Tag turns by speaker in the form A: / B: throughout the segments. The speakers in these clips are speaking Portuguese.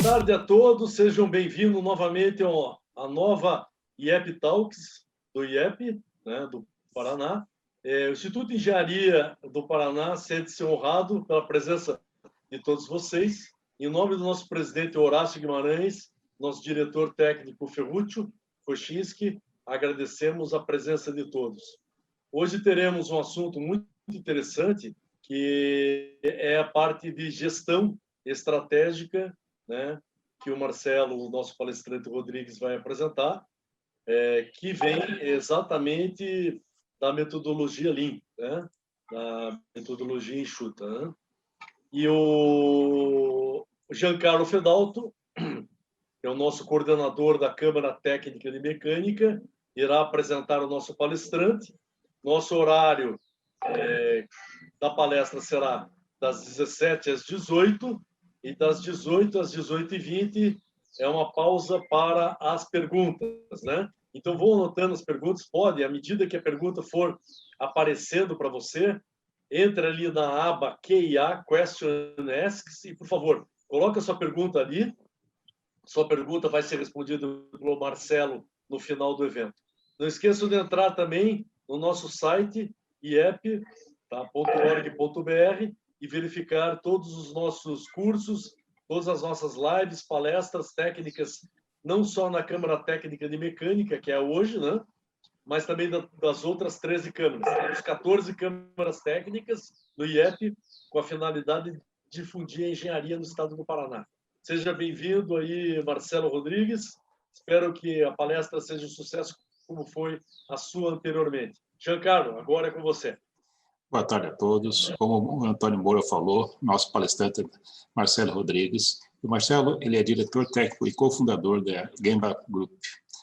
A: tarde a todos, sejam bem-vindos novamente à nova IEP Talks do IEP, né, do Paraná. O Instituto de Engenharia do Paraná sente-se honrado pela presença de todos vocês. Em nome do nosso presidente Horácio Guimarães, nosso diretor técnico Ferruccio Kochinski, agradecemos a presença de todos. Hoje teremos um assunto muito interessante, que é a parte de gestão estratégica, né, que o Marcelo, o nosso palestrante Rodrigues, vai apresentar, que vem exatamente da metodologia Lean, né, da metodologia enxuta, né? E o Giancarlo Fedalto, que é o nosso coordenador da Câmara Técnica de Mecânica, irá apresentar o nosso palestrante. Nosso horário da palestra será das 17 às 18 e das 18 às 18h20 é uma pausa para as perguntas, né? Então, vou anotando as perguntas, pode, à medida que a pergunta for aparecendo para você, entra ali na aba QIA, Question and Asks, e, por favor, coloque a sua pergunta ali. Sua pergunta vai ser respondida pelo Marcelo no final do evento. Não esqueça de entrar também no nosso site, iep.org.br, e verificar todos os nossos cursos, todas as nossas lives, palestras técnicas, não só na Câmara Técnica de Mecânica, que é hoje, né? Mas também das outras 13 câmaras. Temos 14 câmaras técnicas no IEP, com a finalidade de difundir a engenharia no estado do Paraná. Seja bem-vindo aí, Marcelo Rodrigues. Espero que a palestra seja um sucesso, como foi a sua anteriormente. Giancarlo, agora é com você.
B: Boa tarde a todos. Como o Antônio Moura falou, nosso palestrante é Marcelo Rodrigues. O Marcelo, ele é diretor técnico e cofundador da Gemba Group.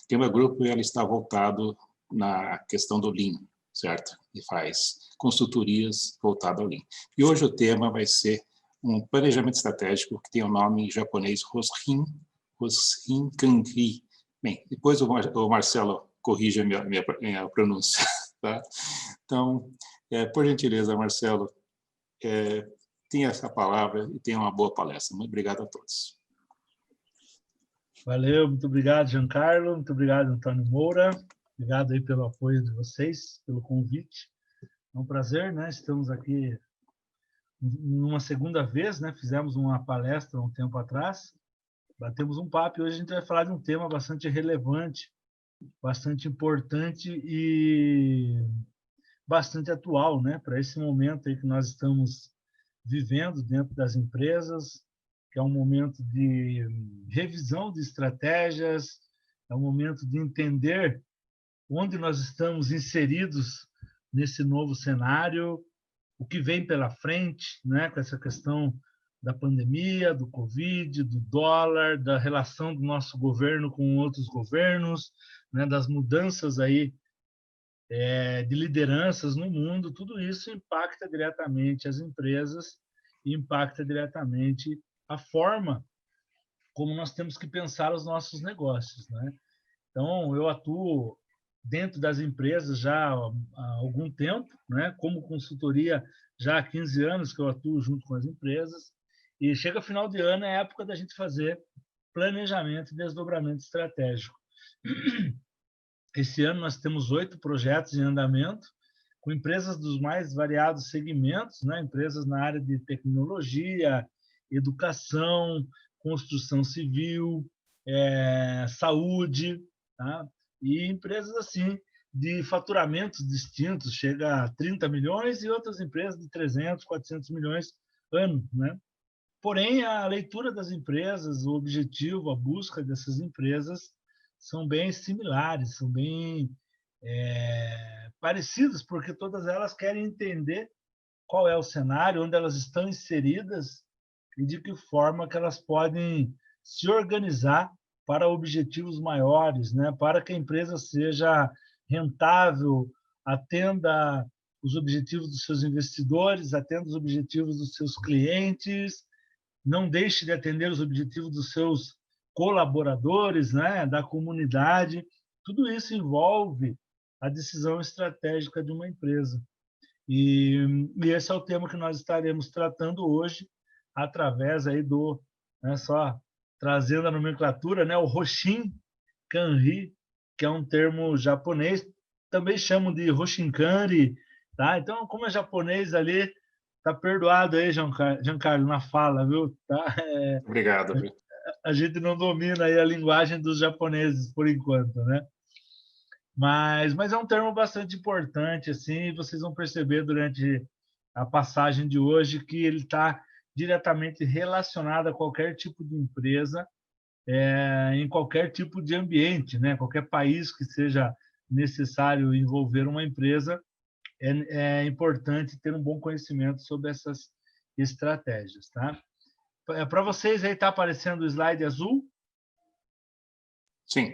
B: Gemba Group, ela está voltado na questão do Lean, certo? E faz consultorias voltadas ao Lean. E hoje o tema vai ser um planejamento estratégico que tem o nome em japonês Hoshin Kanri. Bem, depois o Marcelo corrige a minha pronúncia, tá? Então, por gentileza, Marcelo, tenha essa palavra e tenha uma boa palestra. Muito obrigado a todos.
C: Valeu, muito obrigado, Giancarlo, muito obrigado, Antônio Moura, obrigado aí pelo apoio de vocês, pelo convite. É um prazer, né? Estamos aqui numa segunda vez, né? Fizemos uma palestra há um tempo atrás, batemos um papo e hoje a gente vai falar de um tema bastante relevante, bastante importante e bastante atual, né? Para esse momento aí que nós estamos vivendo dentro das empresas, que é um momento de revisão de estratégias, é um momento de entender onde nós estamos inseridos nesse novo cenário, o que vem pela frente, né, com essa questão da pandemia, do Covid, do dólar, da relação do nosso governo com outros governos, né, das mudanças aí de lideranças no mundo. Tudo isso impacta diretamente as empresas e impacta diretamente a forma como nós temos que pensar os nossos negócios, né? Então, eu atuo dentro das empresas já há algum tempo, né? Como consultoria, já há 15 anos que eu atuo junto com as empresas, e chega final de ano, é época da gente fazer planejamento e desdobramento estratégico. Esse ano nós temos 8 projetos em andamento, com empresas dos mais variados segmentos, né? Empresas na área de tecnologia, educação, construção civil, saúde, tá? E empresas assim de faturamentos distintos, chega a 30 milhões, e outras empresas de 300, 400 milhões ano, né? Porém, a leitura das empresas, o objetivo, a busca dessas empresas são bem similares, são bem parecidas, porque todas elas querem entender qual é o cenário, onde elas estão inseridas e de que forma que elas podem se organizar para objetivos maiores, né? Para que a empresa seja rentável, atenda os objetivos dos seus investidores, atenda os objetivos dos seus clientes, não deixe de atender os objetivos dos seus colaboradores, né? Da comunidade. Tudo isso envolve a decisão estratégica de uma empresa. E esse é o tema que nós estaremos tratando hoje, através aí do, só trazendo a nomenclatura, né? O Hoshin Kanri, que é um termo japonês, também chamam de Hoshinkanri, tá? Então, como é japonês ali, tá perdoado aí, Giancarlo, na fala, viu? Tá?
B: Obrigado.
C: A gente não domina aí a linguagem dos japoneses por enquanto, né? Mas é um termo bastante importante, assim, e vocês vão perceber durante a passagem de hoje que ele está diretamente relacionado a qualquer tipo de empresa, em qualquer tipo de ambiente, né? Qualquer país que seja necessário envolver uma empresa, é importante ter um bom conhecimento sobre essas estratégias, tá? Para vocês aí está aparecendo o slide azul?
B: Sim.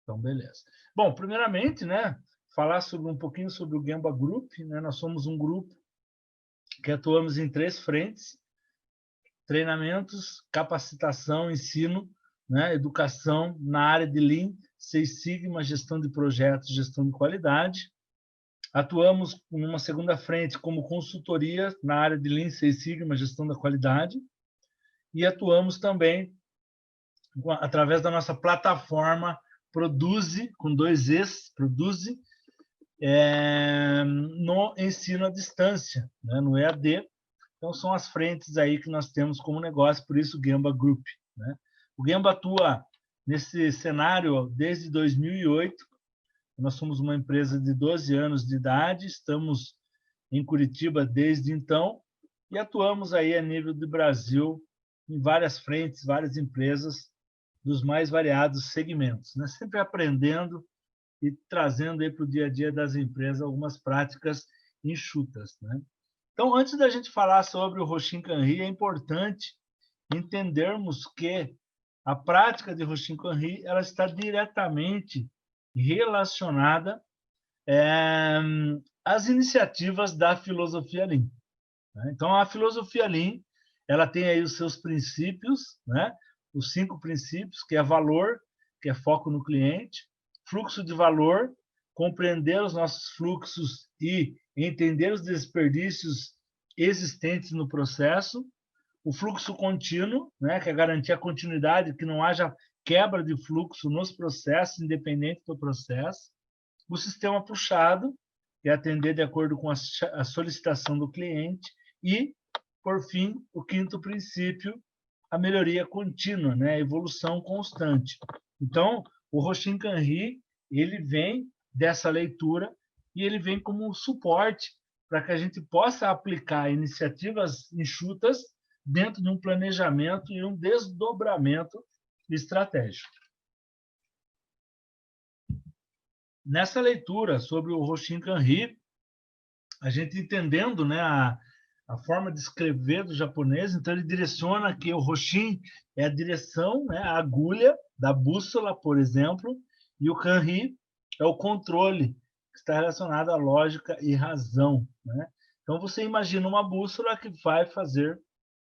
C: Então, beleza. Bom, primeiramente, né, falar um pouquinho sobre o Gemba Group, né? Nós somos um grupo que atuamos em 3 frentes: treinamentos, capacitação, ensino, né, educação na área de Lean, Six Sigma, gestão de projetos, gestão de qualidade. Atuamos numa segunda frente como consultoria na área de Lean, Six Sigma, gestão da qualidade. E atuamos também através da nossa plataforma Produze, com 2 Es, Produze, no ensino à distância, né, no EAD. Então, são as frentes aí que nós temos como negócio, por isso o Gemba Group, né? O Gemba atua nesse cenário desde 2008. Nós somos uma empresa de 12 anos de idade, estamos em Curitiba desde então e atuamos aí a nível do Brasil em várias frentes, várias empresas dos mais variados segmentos, né? Sempre aprendendo e trazendo aí para o dia a dia das empresas algumas práticas enxutas, né? Então, antes da gente falar sobre o Hoshin Kanri, é importante entendermos que a prática de Hoshin Kanri ela está diretamente relacionada às iniciativas da filosofia Lean, né? Então, a filosofia Lean ela tem aí os seus princípios, né? Os 5 princípios, que é valor, que é foco no cliente, fluxo de valor, compreender os nossos fluxos e entender os desperdícios existentes no processo, o fluxo contínuo, né, que é garantir a continuidade, que não haja quebra de fluxo nos processos, independente do processo, o sistema puxado, que é atender de acordo com a solicitação do cliente, e, por fim, o 5º princípio, a melhoria contínua, né, a evolução constante. Então, o Hoshin Kanri, ele vem dessa leitura e ele vem como um suporte para que a gente possa aplicar iniciativas enxutas dentro de um planejamento e um desdobramento estratégico. Nessa leitura sobre o Hoshin Kanri, a gente entendendo, né, a forma de escrever do japonês, então ele direciona que o Hoshin é a direção, né, a agulha da bússola, por exemplo, e o Kanri é o controle, que está relacionado à lógica e razão, né? Então, você imagina uma bússola que vai fazer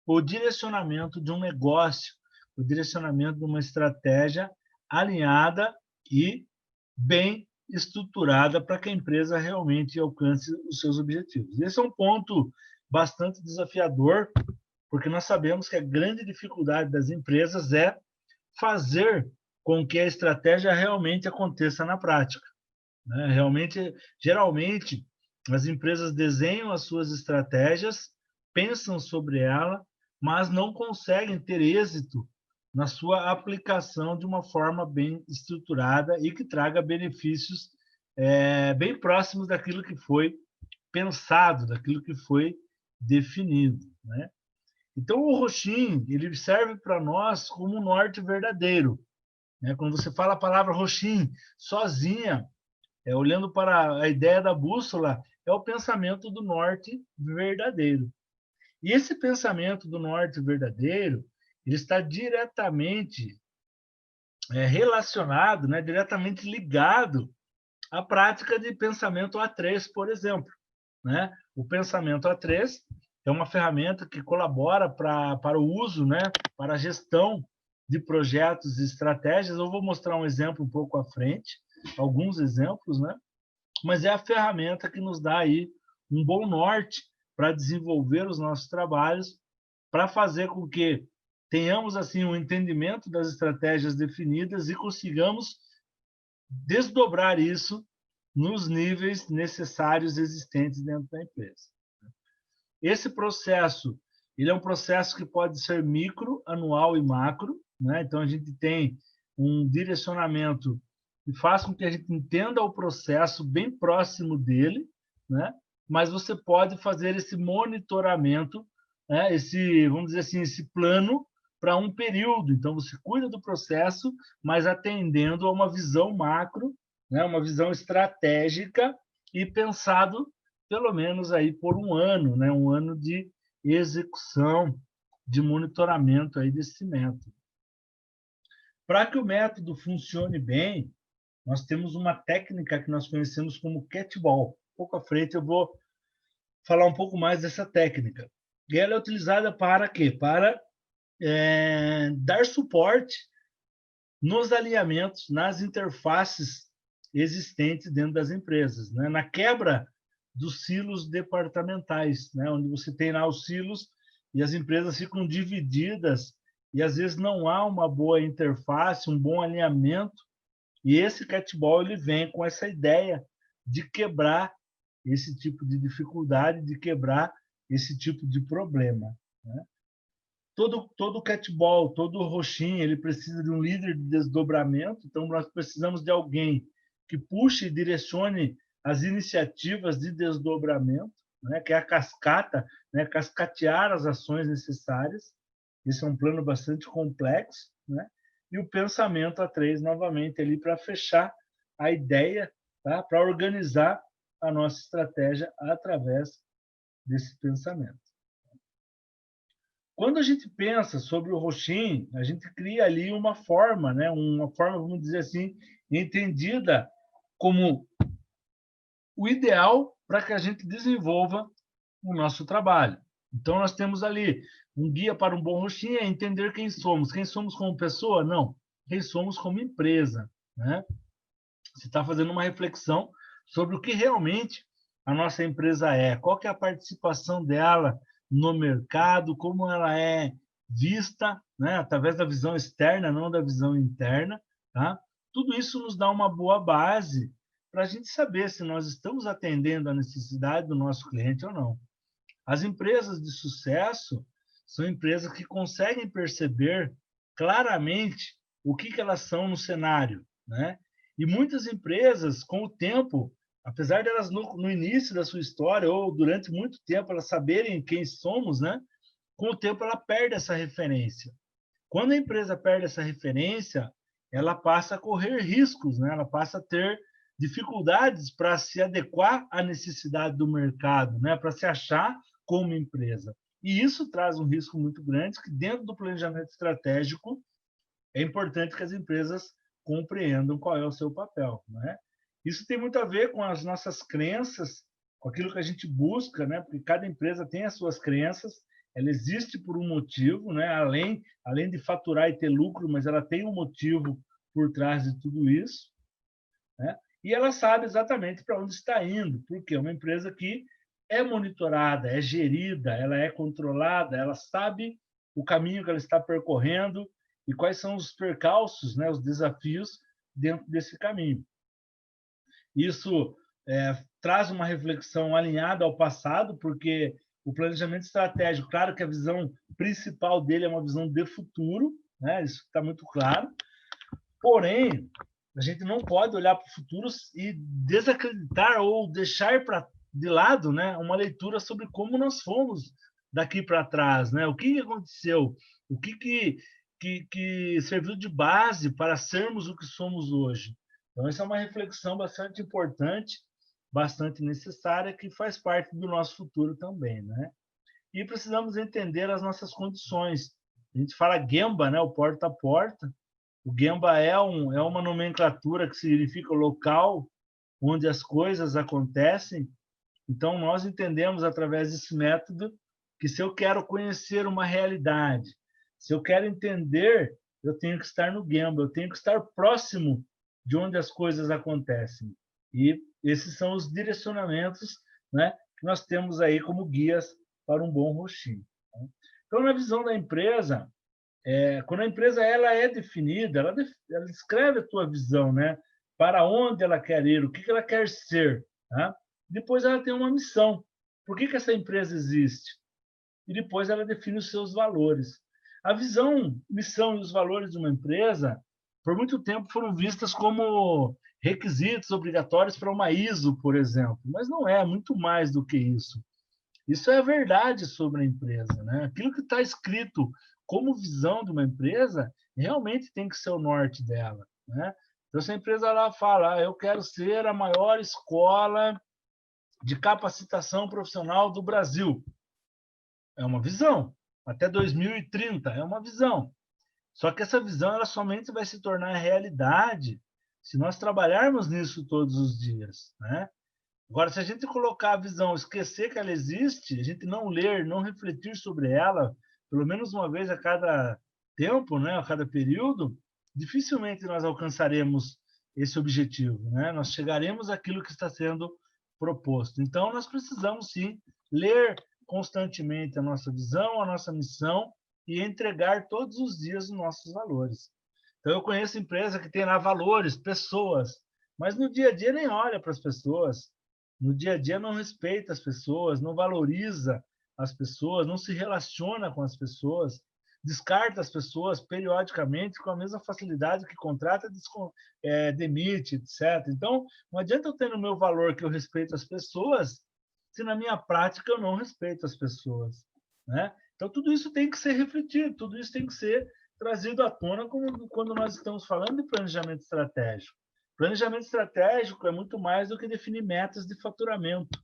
C: o direcionamento de um negócio, o direcionamento de uma estratégia alinhada e bem estruturada para que a empresa realmente alcance os seus objetivos. Esse é um ponto bastante desafiador, porque nós sabemos que a grande dificuldade das empresas é fazer com que a estratégia realmente aconteça na prática, né? Realmente, geralmente, as empresas desenham as suas estratégias, pensam sobre ela, mas não conseguem ter êxito na sua aplicação de uma forma bem estruturada e que traga benefícios bem próximos daquilo que foi pensado, daquilo que foi definido, né? Então, o Hoshin, ele serve para nós como um norte verdadeiro, né? Quando você fala a palavra Hoshin sozinha, olhando para a ideia da bússola, é o pensamento do norte verdadeiro. E esse pensamento do norte verdadeiro, ele está diretamente relacionado, né, diretamente ligado à prática de pensamento A3, por exemplo, né? O pensamento A3 é uma ferramenta que colabora para o uso, né, para a gestão de projetos e estratégias. Eu vou mostrar um exemplo um pouco à frente, alguns exemplos, né? Mas é a ferramenta que nos dá aí um bom norte para desenvolver os nossos trabalhos, para fazer com que tenhamos assim um entendimento das estratégias definidas e consigamos desdobrar isso nos níveis necessários existentes dentro da empresa. Esse processo, ele é um processo que pode ser micro, anual e macro, né? Então a gente tem um direcionamento que faz com que a gente entenda o processo bem próximo dele, né? Mas você pode fazer esse monitoramento, né? Vamos dizer assim, esse plano para um período. Então você cuida do processo, mas atendendo a uma visão macro, né? Uma visão estratégica e pensado pelo menos aí por um ano, né? Um ano de execução, de monitoramento aí desse método. Para que o método funcione bem, nós temos uma técnica que nós conhecemos como catball. Um pouco à frente eu vou falar um pouco mais dessa técnica. E ela é utilizada para quê? Para dar suporte nos alinhamentos, nas interfaces existentes dentro das empresas, né? Na quebra dos silos departamentais, né? Onde você tem lá os silos e as empresas ficam divididas e às vezes não há uma boa interface, um bom alinhamento. E esse catball ele vem com essa ideia de quebrar esse tipo de dificuldade, de quebrar esse tipo de problema, né? Todo catball, todo roxinho, ele precisa de um líder de desdobramento. Então nós precisamos de alguém que puxe e direcione as iniciativas de desdobramento, né, que é a cascata, né, cascatear as ações necessárias. Esse é um plano bastante complexo, né? E o pensamento A3, novamente, ali para fechar a ideia, tá? Para organizar a nossa estratégia através desse pensamento. Quando a gente pensa sobre o roxinho, a gente cria ali uma forma, né? Uma forma, vamos dizer assim, entendida como o ideal para que a gente desenvolva o nosso trabalho. Então, nós temos ali um guia para um bom roxinho, é entender quem somos. Quem somos como pessoa? Não. Quem somos como empresa, né? Você está fazendo uma reflexão sobre o que realmente a nossa empresa é, qual que é a participação dela no mercado, como ela é vista, né? Através da visão externa, não da visão interna, tá? Tudo isso nos dá uma boa base para a gente saber se nós estamos atendendo a necessidade do nosso cliente ou não. As empresas de sucesso são empresas que conseguem perceber claramente o que elas são no cenário, né? E muitas empresas, com o tempo, apesar de elas no início da sua história ou durante muito tempo elas saberem quem somos, né? Com o tempo ela perde essa referência. Quando a empresa perde essa referência, ela passa a correr riscos, né? Ela passa a ter dificuldades para se adequar à necessidade do mercado, né? Para se achar como empresa. E isso traz um risco muito grande, que dentro do planejamento estratégico é importante que as empresas compreendam qual é o seu papel, né? Isso tem muito a ver com as nossas crenças, com aquilo que a gente busca, né? Porque cada empresa tem as suas crenças, ela existe por um motivo, né? Além de faturar e ter lucro, mas ela tem um motivo por trás de tudo isso, né? E ela sabe exatamente para onde está indo, porque é uma empresa que é monitorada, é gerida, ela é controlada, ela sabe o caminho que ela está percorrendo e quais são os percalços, né, os desafios dentro desse caminho. Isso traz uma reflexão alinhada ao passado, porque o planejamento estratégico, claro que a visão principal dele é uma visão de futuro, né, isso está muito claro, porém, a gente não pode olhar para o futuro e desacreditar ou deixar de lado, né, uma leitura sobre como nós fomos daqui para trás, né? O que aconteceu, o que serviu de base para sermos o que somos hoje. Então, essa é uma reflexão bastante importante, bastante necessária, que faz parte do nosso futuro também, né? E precisamos entender as nossas condições. A gente fala Gemba, né, o porta a porta. O Gemba é uma nomenclatura que significa local onde as coisas acontecem. Então, nós entendemos, através desse método, que se eu quero conhecer uma realidade, se eu quero entender, eu tenho que estar no Gemba, eu tenho que estar próximo de onde as coisas acontecem. E esses são os direcionamentos, né, que nós temos aí como guias para um bom roxinho. Então, na visão da empresa, Quando a empresa ela é definida, ela descreve a tua visão, né? Para onde ela quer ir, o que ela quer ser. Tá? Depois ela tem uma missão. Por que essa empresa existe? E depois ela define os seus valores. A visão, missão e os valores de uma empresa, por muito tempo, foram vistas como requisitos obrigatórios para uma ISO, por exemplo. Mas não é, muito mais do que isso. Isso é a verdade sobre a empresa, né? Aquilo que está escrito como visão de uma empresa realmente tem que ser o norte dela, né? Então, se a empresa lá fala, eu quero ser a maior escola de capacitação profissional do Brasil, é uma visão. Até 2030 é uma visão. Só que essa visão ela somente vai se tornar realidade se nós trabalharmos nisso todos os dias, né? Agora, se a gente colocar a visão, esquecer que ela existe, a gente não ler, não refletir sobre ela, pelo menos uma vez a cada tempo, né, a cada período, dificilmente nós alcançaremos esse objetivo, né? Nós chegaremos àquilo que está sendo proposto. Então, nós precisamos, sim, ler constantemente a nossa visão, a nossa missão e entregar todos os dias os nossos valores. Então, eu conheço empresa que tem lá valores, pessoas, mas no dia a dia nem olha para as pessoas, no dia a dia não respeita as pessoas, não valoriza as pessoas, não se relaciona com as pessoas, descarta as pessoas periodicamente com a mesma facilidade que contrata, demite, etc. Então, não adianta eu ter no meu valor que eu respeito as pessoas, se na minha prática eu não respeito as pessoas, né? Então, tudo isso tem que ser refletido, tudo isso tem que ser trazido à tona quando nós estamos falando de planejamento estratégico. Planejamento estratégico é muito mais do que definir metas de faturamento,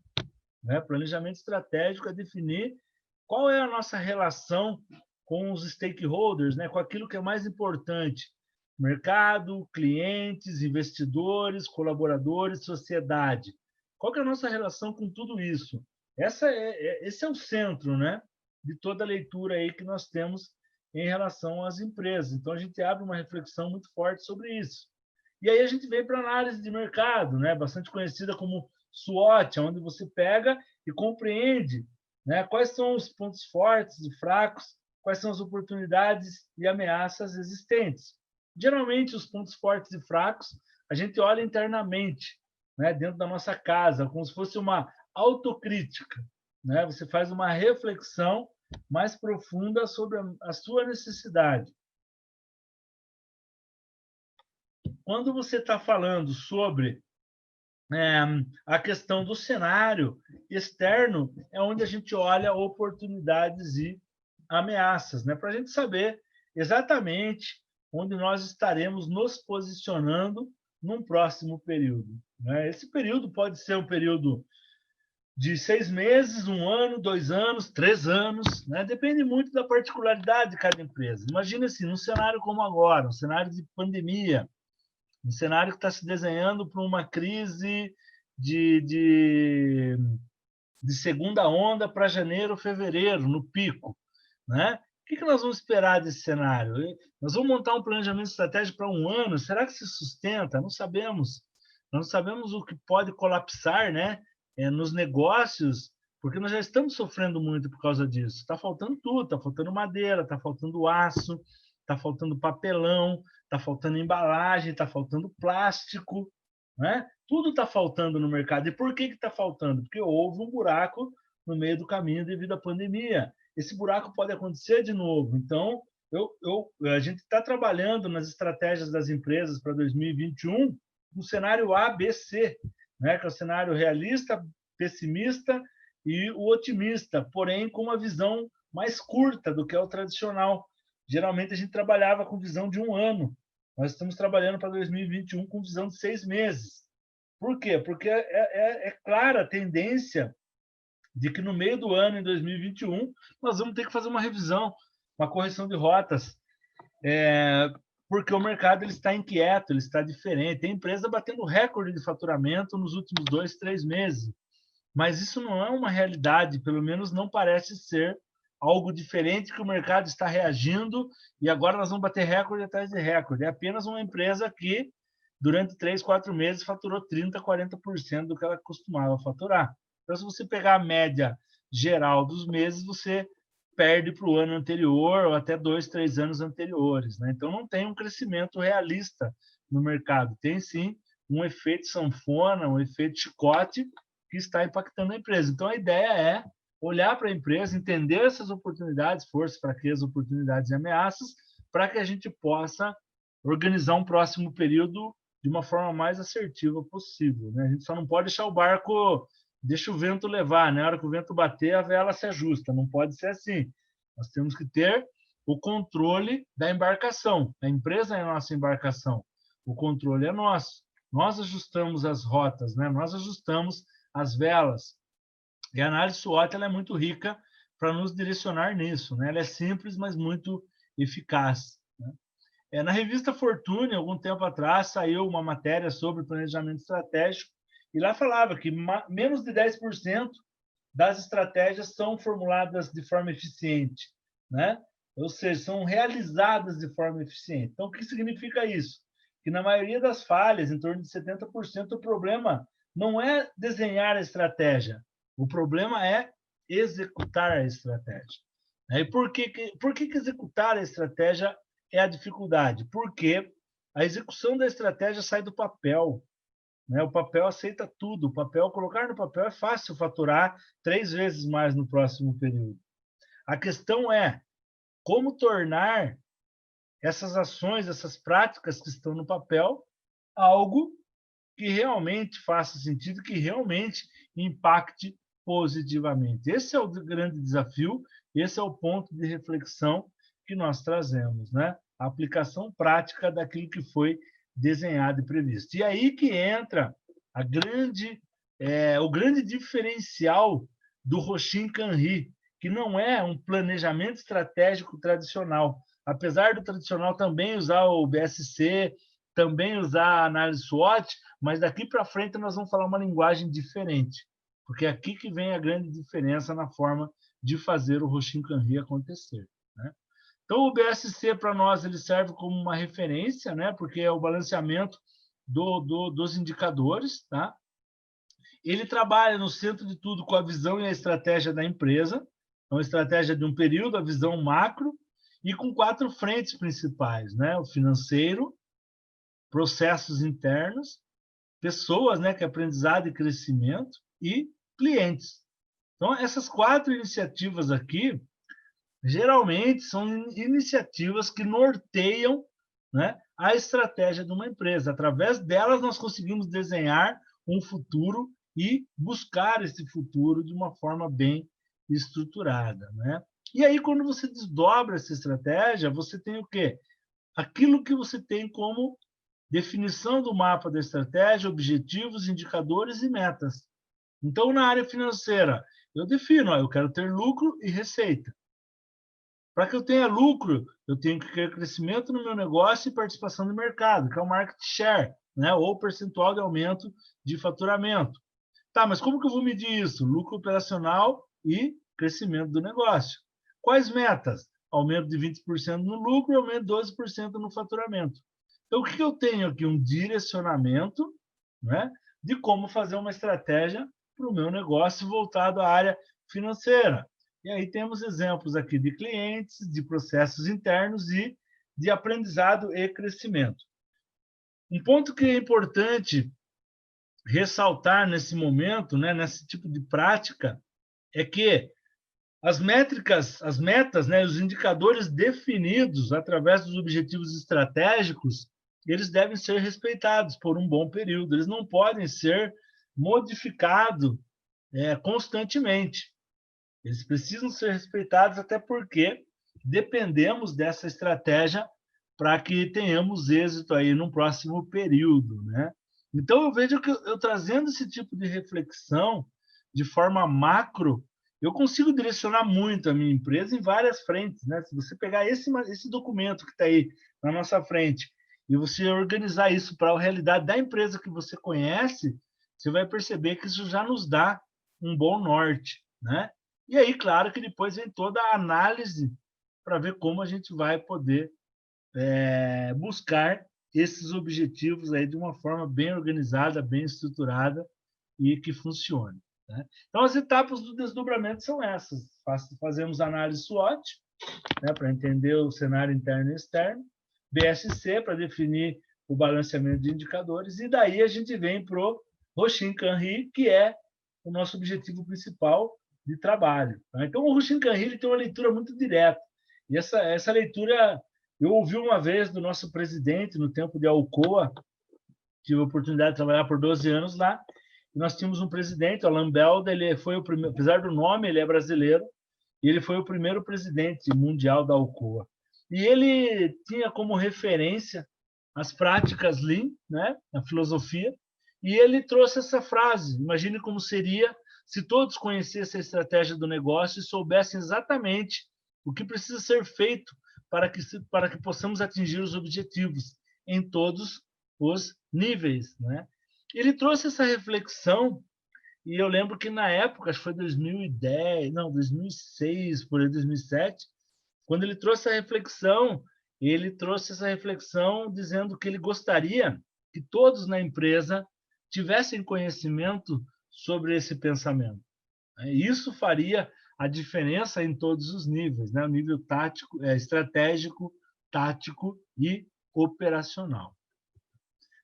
C: né? Planejamento estratégico é definir qual é a nossa relação com os stakeholders, né? Com aquilo que é mais importante: mercado, clientes, investidores, colaboradores, sociedade. Qual que é a nossa relação com tudo isso? Esse é o centro, né, de toda a leitura aí que nós temos em relação às empresas. Então, a gente abre uma reflexão muito forte sobre isso. E aí a gente vem para a análise de mercado, né, bastante conhecida como SWOT, onde você pega e compreende, né, quais são os pontos fortes e fracos, quais são as oportunidades e ameaças existentes. Geralmente, os pontos fortes e fracos a gente olha internamente, né, dentro da nossa casa, como se fosse uma autocrítica, né? Você faz uma reflexão mais profunda sobre a sua necessidade. Quando você está falando sobre a questão do cenário externo, é onde a gente olha oportunidades e ameaças, né? Para a gente saber exatamente onde nós estaremos nos posicionando num próximo período, né? Esse período pode ser um período de 6 meses, 1 ano, 2 anos, 3 anos, né? Depende muito da particularidade de cada empresa. Imagina assim, num cenário como agora, um cenário de pandemia, um cenário que está se desenhando para uma crise de segunda onda para janeiro, fevereiro, no pico, né? O que nós vamos esperar desse cenário? Nós vamos montar um planejamento estratégico para 1 ano? Será que se sustenta? Não sabemos. Nós não sabemos o que pode colapsar, né, nos negócios, porque nós já estamos sofrendo muito por causa disso. Está faltando tudo, está faltando madeira, está faltando aço, está faltando papelão, está faltando embalagem, está faltando plástico, né? Tudo está faltando no mercado. E por que está faltando? Porque houve um buraco no meio do caminho devido à pandemia. Esse buraco pode acontecer de novo. Então, a gente está trabalhando nas estratégias das empresas para 2021 no cenário A, B, C, né? Que é o cenário realista, pessimista e o otimista, porém com uma visão mais curta do que é o tradicional. Geralmente a gente trabalhava com visão de 1 ano. Nós estamos trabalhando para 2021 com visão de 6 meses. Por quê? Porque é clara a tendência de que no meio do ano, em 2021, nós vamos ter que fazer uma revisão, uma correção de rotas, porque o mercado ele está inquieto, ele está diferente. Tem empresa batendo recorde de faturamento nos últimos 2, 3 meses, mas isso não é uma realidade, pelo menos não parece ser algo diferente que o mercado está reagindo e agora nós vamos bater recorde atrás de recorde. É apenas uma empresa que, durante 3, 4 meses, faturou 30%, 40% do que ela costumava faturar. Então, se você pegar a média geral dos meses, você perde para o ano anterior ou até 2, 3 anos anteriores, né? Então, não tem um crescimento realista no mercado. Tem, sim, um efeito sanfona, um efeito chicote que está impactando a empresa. Então, a ideia é olhar para a empresa, entender essas oportunidades, forças, fraquezas, oportunidades e ameaças, para que a gente possa organizar um próximo período de uma forma mais assertiva possível, né? A gente só não pode deixar o barco, deixa o vento levar, né? Na hora que o vento bater, a vela se ajusta. Não pode ser assim. Nós temos que ter o controle da embarcação. A empresa é a nossa embarcação. O controle é nosso. Nós ajustamos as rotas, né? Nós ajustamos as velas. E a análise SWOT ela é muito rica para nos direcionar nisso, né? Ela é simples, mas muito eficaz, né? Na revista Fortune, algum tempo atrás, saiu uma matéria sobre planejamento estratégico e lá falava que menos de 10% das estratégias são formuladas de forma eficiente, né? Ou seja, são realizadas de forma eficiente. Então, o que significa isso? Que na maioria das falhas, em torno de 70%, o problema não é desenhar a estratégia, o problema é executar a estratégia. E por que executar a estratégia é a dificuldade? Porque a execução da estratégia sai do papel, né? O papel aceita tudo. O papel, colocar no papel é fácil faturar 3 vezes mais no próximo período. A questão é como tornar essas ações, essas práticas que estão no papel, algo que realmente faça sentido, que realmente impacte positivamente. Esse é o grande desafio, esse é o ponto de reflexão que nós trazemos, né? A aplicação prática daquilo que foi desenhado e previsto. E aí que entra o grande diferencial do Hoshin Kanri, que não é um planejamento estratégico tradicional. Apesar do tradicional também usar o BSC, também usar a análise SWOT, mas daqui para frente nós vamos falar uma linguagem diferente, porque é aqui que vem a grande diferença na forma de fazer o Hoshin Kanri acontecer, né? Então, o BSC, para nós, ele serve como uma referência, né? Porque é o balanceamento dos indicadores, tá? Ele trabalha no centro de tudo com a visão e a estratégia da empresa, então, a estratégia de um período, a visão macro, e com 4 frentes principais, né? O financeiro, processos internos, pessoas, né? Que é aprendizado e crescimento, e clientes. Então, essas 4 iniciativas aqui, geralmente, são iniciativas que norteiam, né, a estratégia de uma empresa. Através delas, nós conseguimos desenhar um futuro e buscar esse futuro de uma forma bem estruturada, né? E aí, quando você desdobra essa estratégia, você tem o quê? Aquilo que você tem como definição do mapa da estratégia, objetivos, indicadores e metas. Então, na área financeira, eu defino, eu quero ter lucro e receita. Para que eu tenha lucro, eu tenho que ter crescimento no meu negócio e participação no mercado, que é o market share, né? Ou percentual de aumento de faturamento. Tá, mas como que eu vou medir isso? Lucro operacional e crescimento do negócio. Quais metas? Aumento de 20% no lucro e aumento de 12% no faturamento. Então, o que eu tenho aqui? Um direcionamento, né, de como fazer uma estratégia para o meu negócio voltado à área financeira. E aí temos exemplos aqui de clientes, de processos internos e de aprendizado e crescimento. Um ponto que é importante ressaltar nesse momento, né, nesse tipo de prática, é que as métricas, as metas, né, os indicadores definidos através dos objetivos estratégicos, eles devem ser respeitados por um bom período. Eles não podem ser modificados constantemente. Eles precisam ser respeitados, até porque dependemos dessa estratégia para que tenhamos êxito aí no próximo período, né? Então, eu vejo que eu trazendo esse tipo de reflexão de forma macro, eu consigo direcionar muito a minha empresa em várias frentes, né? Se você pegar esse documento que está aí na nossa frente e você organizar isso para a realidade da empresa que você conhece, você vai perceber que isso já nos dá um bom norte, né? E aí, claro que depois vem toda a análise para ver como a gente vai poder buscar esses objetivos aí de uma forma bem organizada, bem estruturada e que funcione. né? Então, as etapas do desdobramento são essas. Fazemos análise SWOT, né, para entender o cenário interno e externo, BSC, para definir o balanceamento de indicadores, e daí a gente vem para o Roshin-Kanri, que é o nosso objetivo principal de trabalho. Tá? Então, o Roshin-Kanri tem uma leitura muito direta. E essa leitura eu ouvi uma vez do nosso presidente, no tempo de Alcoa, tive a oportunidade de trabalhar por 12 anos lá, e nós tínhamos um presidente, o Alain Belda, ele foi o primeiro, apesar do nome, ele é brasileiro, e ele foi o primeiro presidente mundial da Alcoa. E ele tinha como referência as práticas Lean, né, a filosofia, e ele trouxe essa frase: imagine como seria se todos conhecessem a estratégia do negócio e soubessem exatamente o que precisa ser feito para que possamos atingir os objetivos em todos os níveis, né? Ele trouxe essa reflexão, e eu lembro que na época, acho que foi 2010, não, 2006, por aí, 2007, quando ele trouxe essa reflexão dizendo que ele gostaria que todos na empresa tivessem conhecimento sobre esse pensamento. Isso faria a diferença em todos os níveis, né? O nível tático, estratégico, tático e operacional.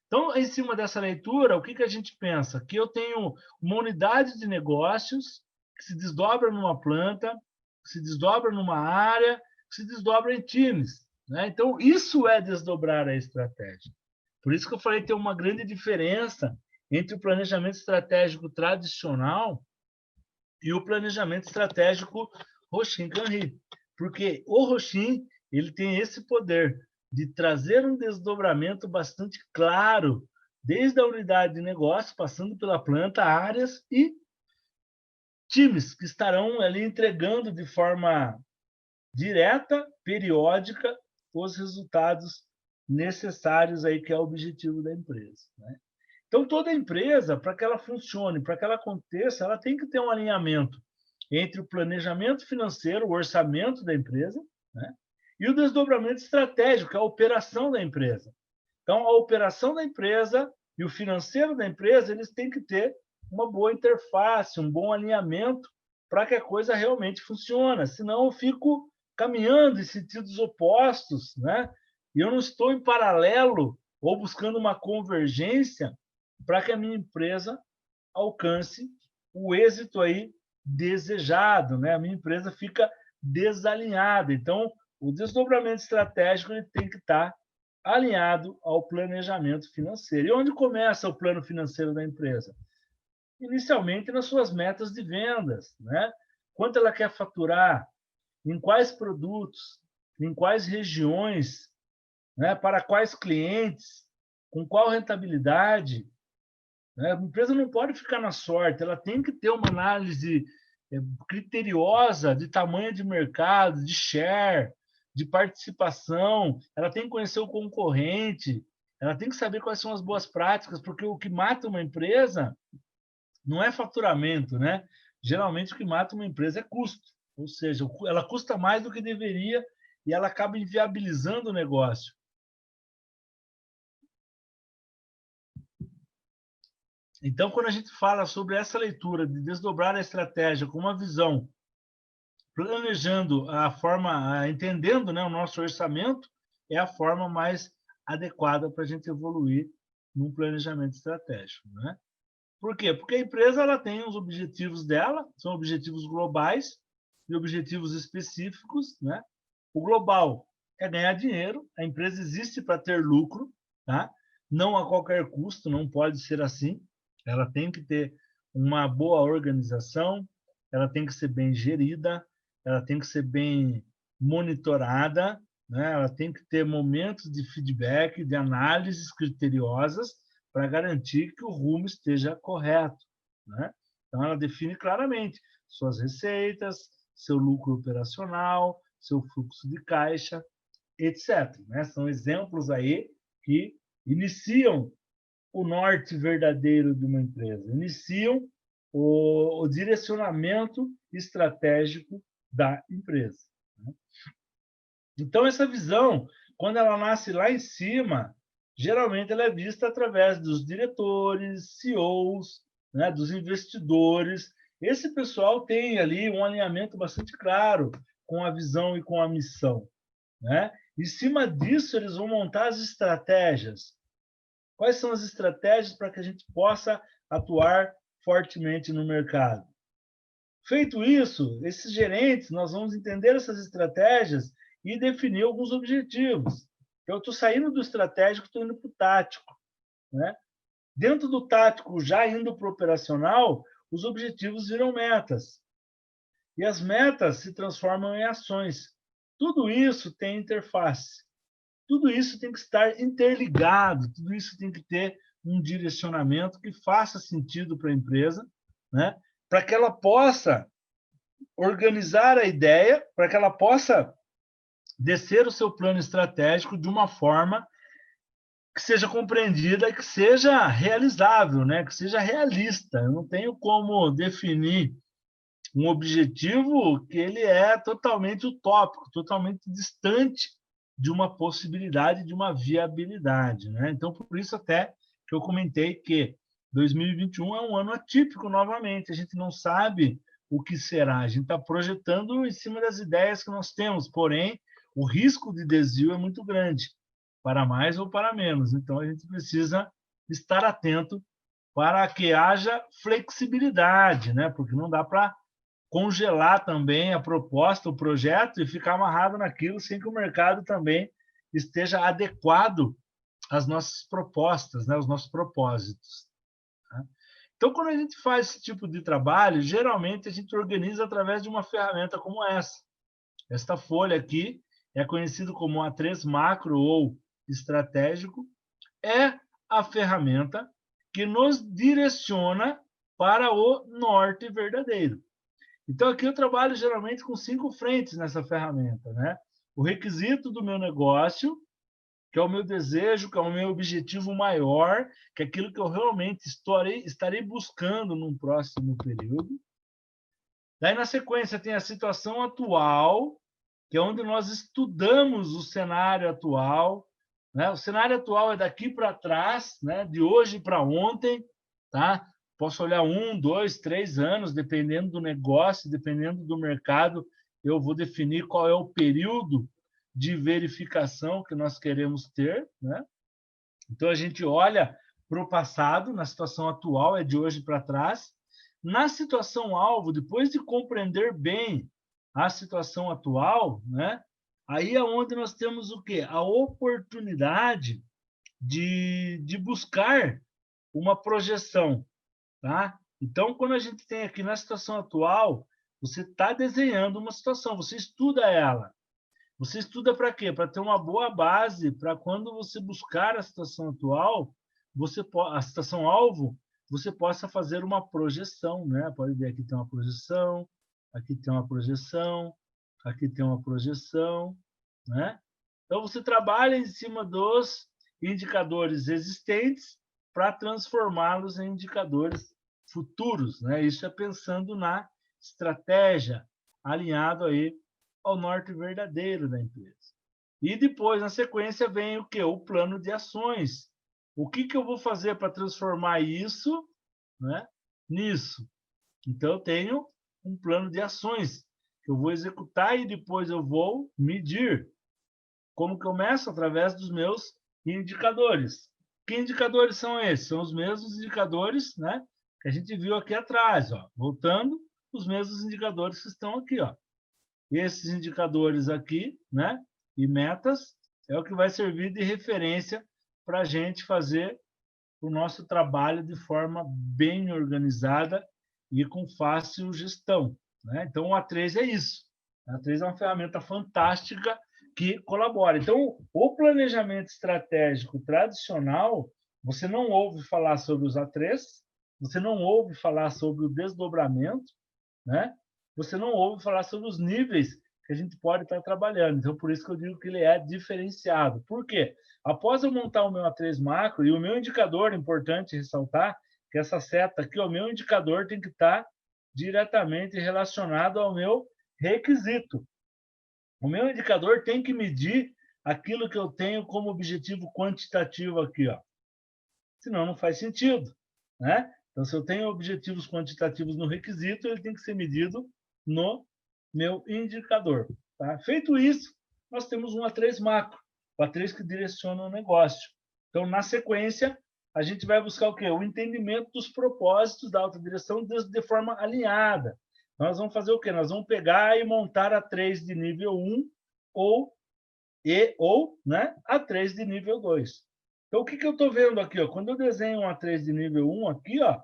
C: Então, em cima dessa leitura, o que a gente pensa? Que eu tenho uma unidade de negócios que se desdobra numa planta, que se desdobra numa área, que se desdobra em times, né? Então, isso é desdobrar a estratégia. Por isso que eu falei que tem uma grande diferença entre o planejamento estratégico tradicional e o planejamento estratégico Roshin-Kanri. Porque o Roshin, ele tem esse poder de trazer um desdobramento bastante claro, desde a unidade de negócio, passando pela planta, áreas e times que estarão ali entregando de forma direta, periódica, os resultados necessários aí, que é o objetivo da empresa, né? Então, toda empresa, para que ela funcione, para que ela aconteça, ela tem que ter um alinhamento entre o planejamento financeiro, o orçamento da empresa, né, e o desdobramento estratégico, a operação da empresa. Então, a operação da empresa e o financeiro da empresa, eles têm que ter uma boa interface, um bom alinhamento para que a coisa realmente funcione. Senão, eu fico caminhando em sentidos opostos, né? E eu não estou em paralelo ou buscando uma convergência para que a minha empresa alcance o êxito aí desejado, né? A minha empresa fica desalinhada. Então, o desdobramento estratégico ele tem que estar alinhado ao planejamento financeiro. E onde começa o plano financeiro da empresa? Inicialmente nas suas metas de vendas, né? Quanto ela quer faturar, em quais produtos, em quais regiões, né? Para quais clientes, com qual rentabilidade. A empresa não pode ficar na sorte, ela tem que ter uma análise criteriosa de tamanho de mercado, de share, de participação, ela tem que conhecer o concorrente, ela tem que saber quais são as boas práticas, porque o que mata uma empresa não é faturamento, né? Geralmente o que mata uma empresa é custo, ou seja, ela custa mais do que deveria e ela acaba inviabilizando o negócio. Então, quando a gente fala sobre essa leitura de desdobrar a estratégia com uma visão, planejando a forma, entendendo, né, o nosso orçamento, é a forma mais adequada para a gente evoluir num planejamento estratégico, né? Por quê? Porque a empresa ela tem os objetivos dela, são objetivos globais e objetivos específicos, né? O global é ganhar dinheiro, a empresa existe para ter lucro, tá? Não a qualquer custo, não pode ser assim. Ela tem que ter uma boa organização, ela tem que ser bem gerida, ela tem que ser bem monitorada, né? Ela tem que ter momentos de feedback, de análises criteriosas para garantir que o rumo esteja correto, né? Então, ela define claramente suas receitas, seu lucro operacional, seu fluxo de caixa, etc. Né? São exemplos aí que iniciam o norte verdadeiro de uma empresa, iniciam o direcionamento estratégico da empresa. Né? Então, essa visão, quando ela nasce lá em cima, geralmente ela é vista através dos diretores, CEOs, né, dos investidores. Esse pessoal tem ali um alinhamento bastante claro com a visão e com a missão, né? Em cima disso, eles vão montar as estratégias. Quais são as estratégias para que a gente possa atuar fortemente no mercado? Feito isso, esses gerentes, nós vamos entender essas estratégias e definir alguns objetivos. Eu estou saindo do estratégico, estou indo para o tático, né? Dentro do tático, já indo para o operacional, os objetivos viram metas. E as metas se transformam em ações. Tudo isso tem interface. Tudo isso tem que estar interligado, tudo isso tem que ter um direcionamento que faça sentido para a empresa, né? Para que ela possa organizar a ideia, para que ela possa descer o seu plano estratégico de uma forma que seja compreendida e que seja realizável, né? Que seja realista. Eu não tenho como definir um objetivo que ele é totalmente utópico, totalmente distante de uma possibilidade, de uma viabilidade, né? Então, por isso até que eu comentei que 2021 é um ano atípico novamente. A gente não sabe o que será. A gente está projetando em cima das ideias que nós temos, porém, o risco de desvio é muito grande, para mais ou para menos. Então, a gente precisa estar atento para que haja flexibilidade, né? Porque não dá para congelar também a proposta, o projeto, e ficar amarrado naquilo sem que o mercado também esteja adequado às nossas propostas, né? Aos nossos propósitos. Tá? Então, quando a gente faz esse tipo de trabalho, geralmente a gente organiza através de uma ferramenta como essa. Esta folha aqui é conhecido como A3 macro ou estratégico, é a ferramenta que nos direciona para o norte verdadeiro. Então, aqui eu trabalho geralmente com 5 frentes nessa ferramenta, né? O requisito do meu negócio, que é o meu desejo, que é o meu objetivo maior, que é aquilo que eu realmente estarei buscando num próximo período. Daí, na sequência, tem a situação atual, que é onde nós estudamos o cenário atual, né? O cenário atual é daqui para trás, né? De hoje para ontem, tá? Posso olhar 1, 2, 3 anos, dependendo do negócio, dependendo do mercado, eu vou definir qual é o período de verificação que nós queremos ter, né? Então, a gente olha para o passado, na situação atual, é de hoje para trás. Na situação alvo, depois de compreender bem a situação atual, né? Aí é onde nós temos o quê? A oportunidade de buscar uma projeção, tá? Então, quando a gente tem aqui na situação atual, você está desenhando uma situação, você estuda ela. Você estuda para quê? Para ter uma boa base, para quando você buscar a situação atual, a situação alvo, você possa fazer uma projeção, né? Pode ver aqui tem uma projeção, aqui tem uma projeção, aqui tem uma projeção, né? Então você trabalha em cima dos indicadores existentes para transformá-los em indicadores futuros, né? Isso é pensando na estratégia, alinhado aí ao norte verdadeiro da empresa. E depois, na sequência, vem o quê? O plano de ações. O que eu vou fazer para transformar isso, né, nisso? Então, eu tenho um plano de ações que eu vou executar e depois eu vou medir. Como que eu meço? Através dos meus indicadores. Que indicadores são esses? São os mesmos indicadores, né, que a gente viu aqui atrás. Ó. Voltando, os mesmos indicadores que estão aqui. Ó. Esses indicadores aqui, né, e metas, é o que vai servir de referência para a gente fazer o nosso trabalho de forma bem organizada e com fácil gestão, né? Então, o A3 é isso. A A3 é uma ferramenta fantástica que colabora. Então, o planejamento estratégico tradicional, você não ouve falar sobre os A3, você não ouve falar sobre o desdobramento, né? Você não ouve falar sobre os níveis que a gente pode estar trabalhando. Então, por isso que eu digo que ele é diferenciado. Por quê? Após eu montar o meu A3 macro, e o meu indicador, importante ressaltar, que essa seta aqui, o meu indicador tem que estar diretamente relacionado ao meu requisito. O meu indicador tem que medir aquilo que eu tenho como objetivo quantitativo aqui, ó. Senão não faz sentido, né? Então, se eu tenho objetivos quantitativos no requisito, ele tem que ser medido no meu indicador. Tá? Feito isso, nós temos um A3 macro, o A3 que direciona o negócio. Então, na sequência, a gente vai buscar o quê? O entendimento dos propósitos da autodireção de forma alinhada. Nós vamos fazer o quê? Nós vamos pegar e montar A3 de nível 1 ou né, A3 de nível 2. Então, o que eu estou vendo aqui? Ó? Quando eu desenho um A3 de nível 1 aqui, ó,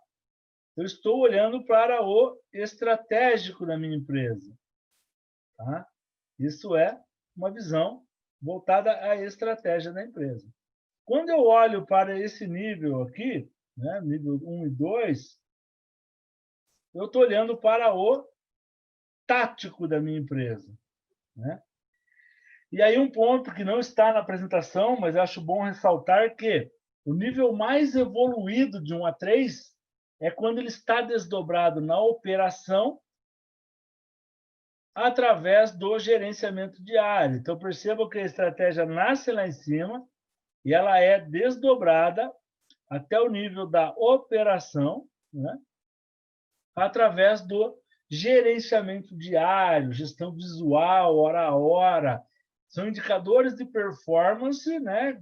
C: eu estou olhando para o estratégico da minha empresa. Tá? Isso é uma visão voltada à estratégia da empresa. Quando eu olho para esse nível aqui, né, nível 1 e 2, eu estou olhando para o tático da minha empresa. Né? E aí um ponto que não está na apresentação, mas acho bom ressaltar que o nível mais evoluído de 1 a 3 é quando ele está desdobrado na operação através do gerenciamento diário. Então, percebam que a estratégia nasce lá em cima e ela é desdobrada até o nível da operação, né? Através do gerenciamento diário, gestão visual, hora a hora. São indicadores de performance, né,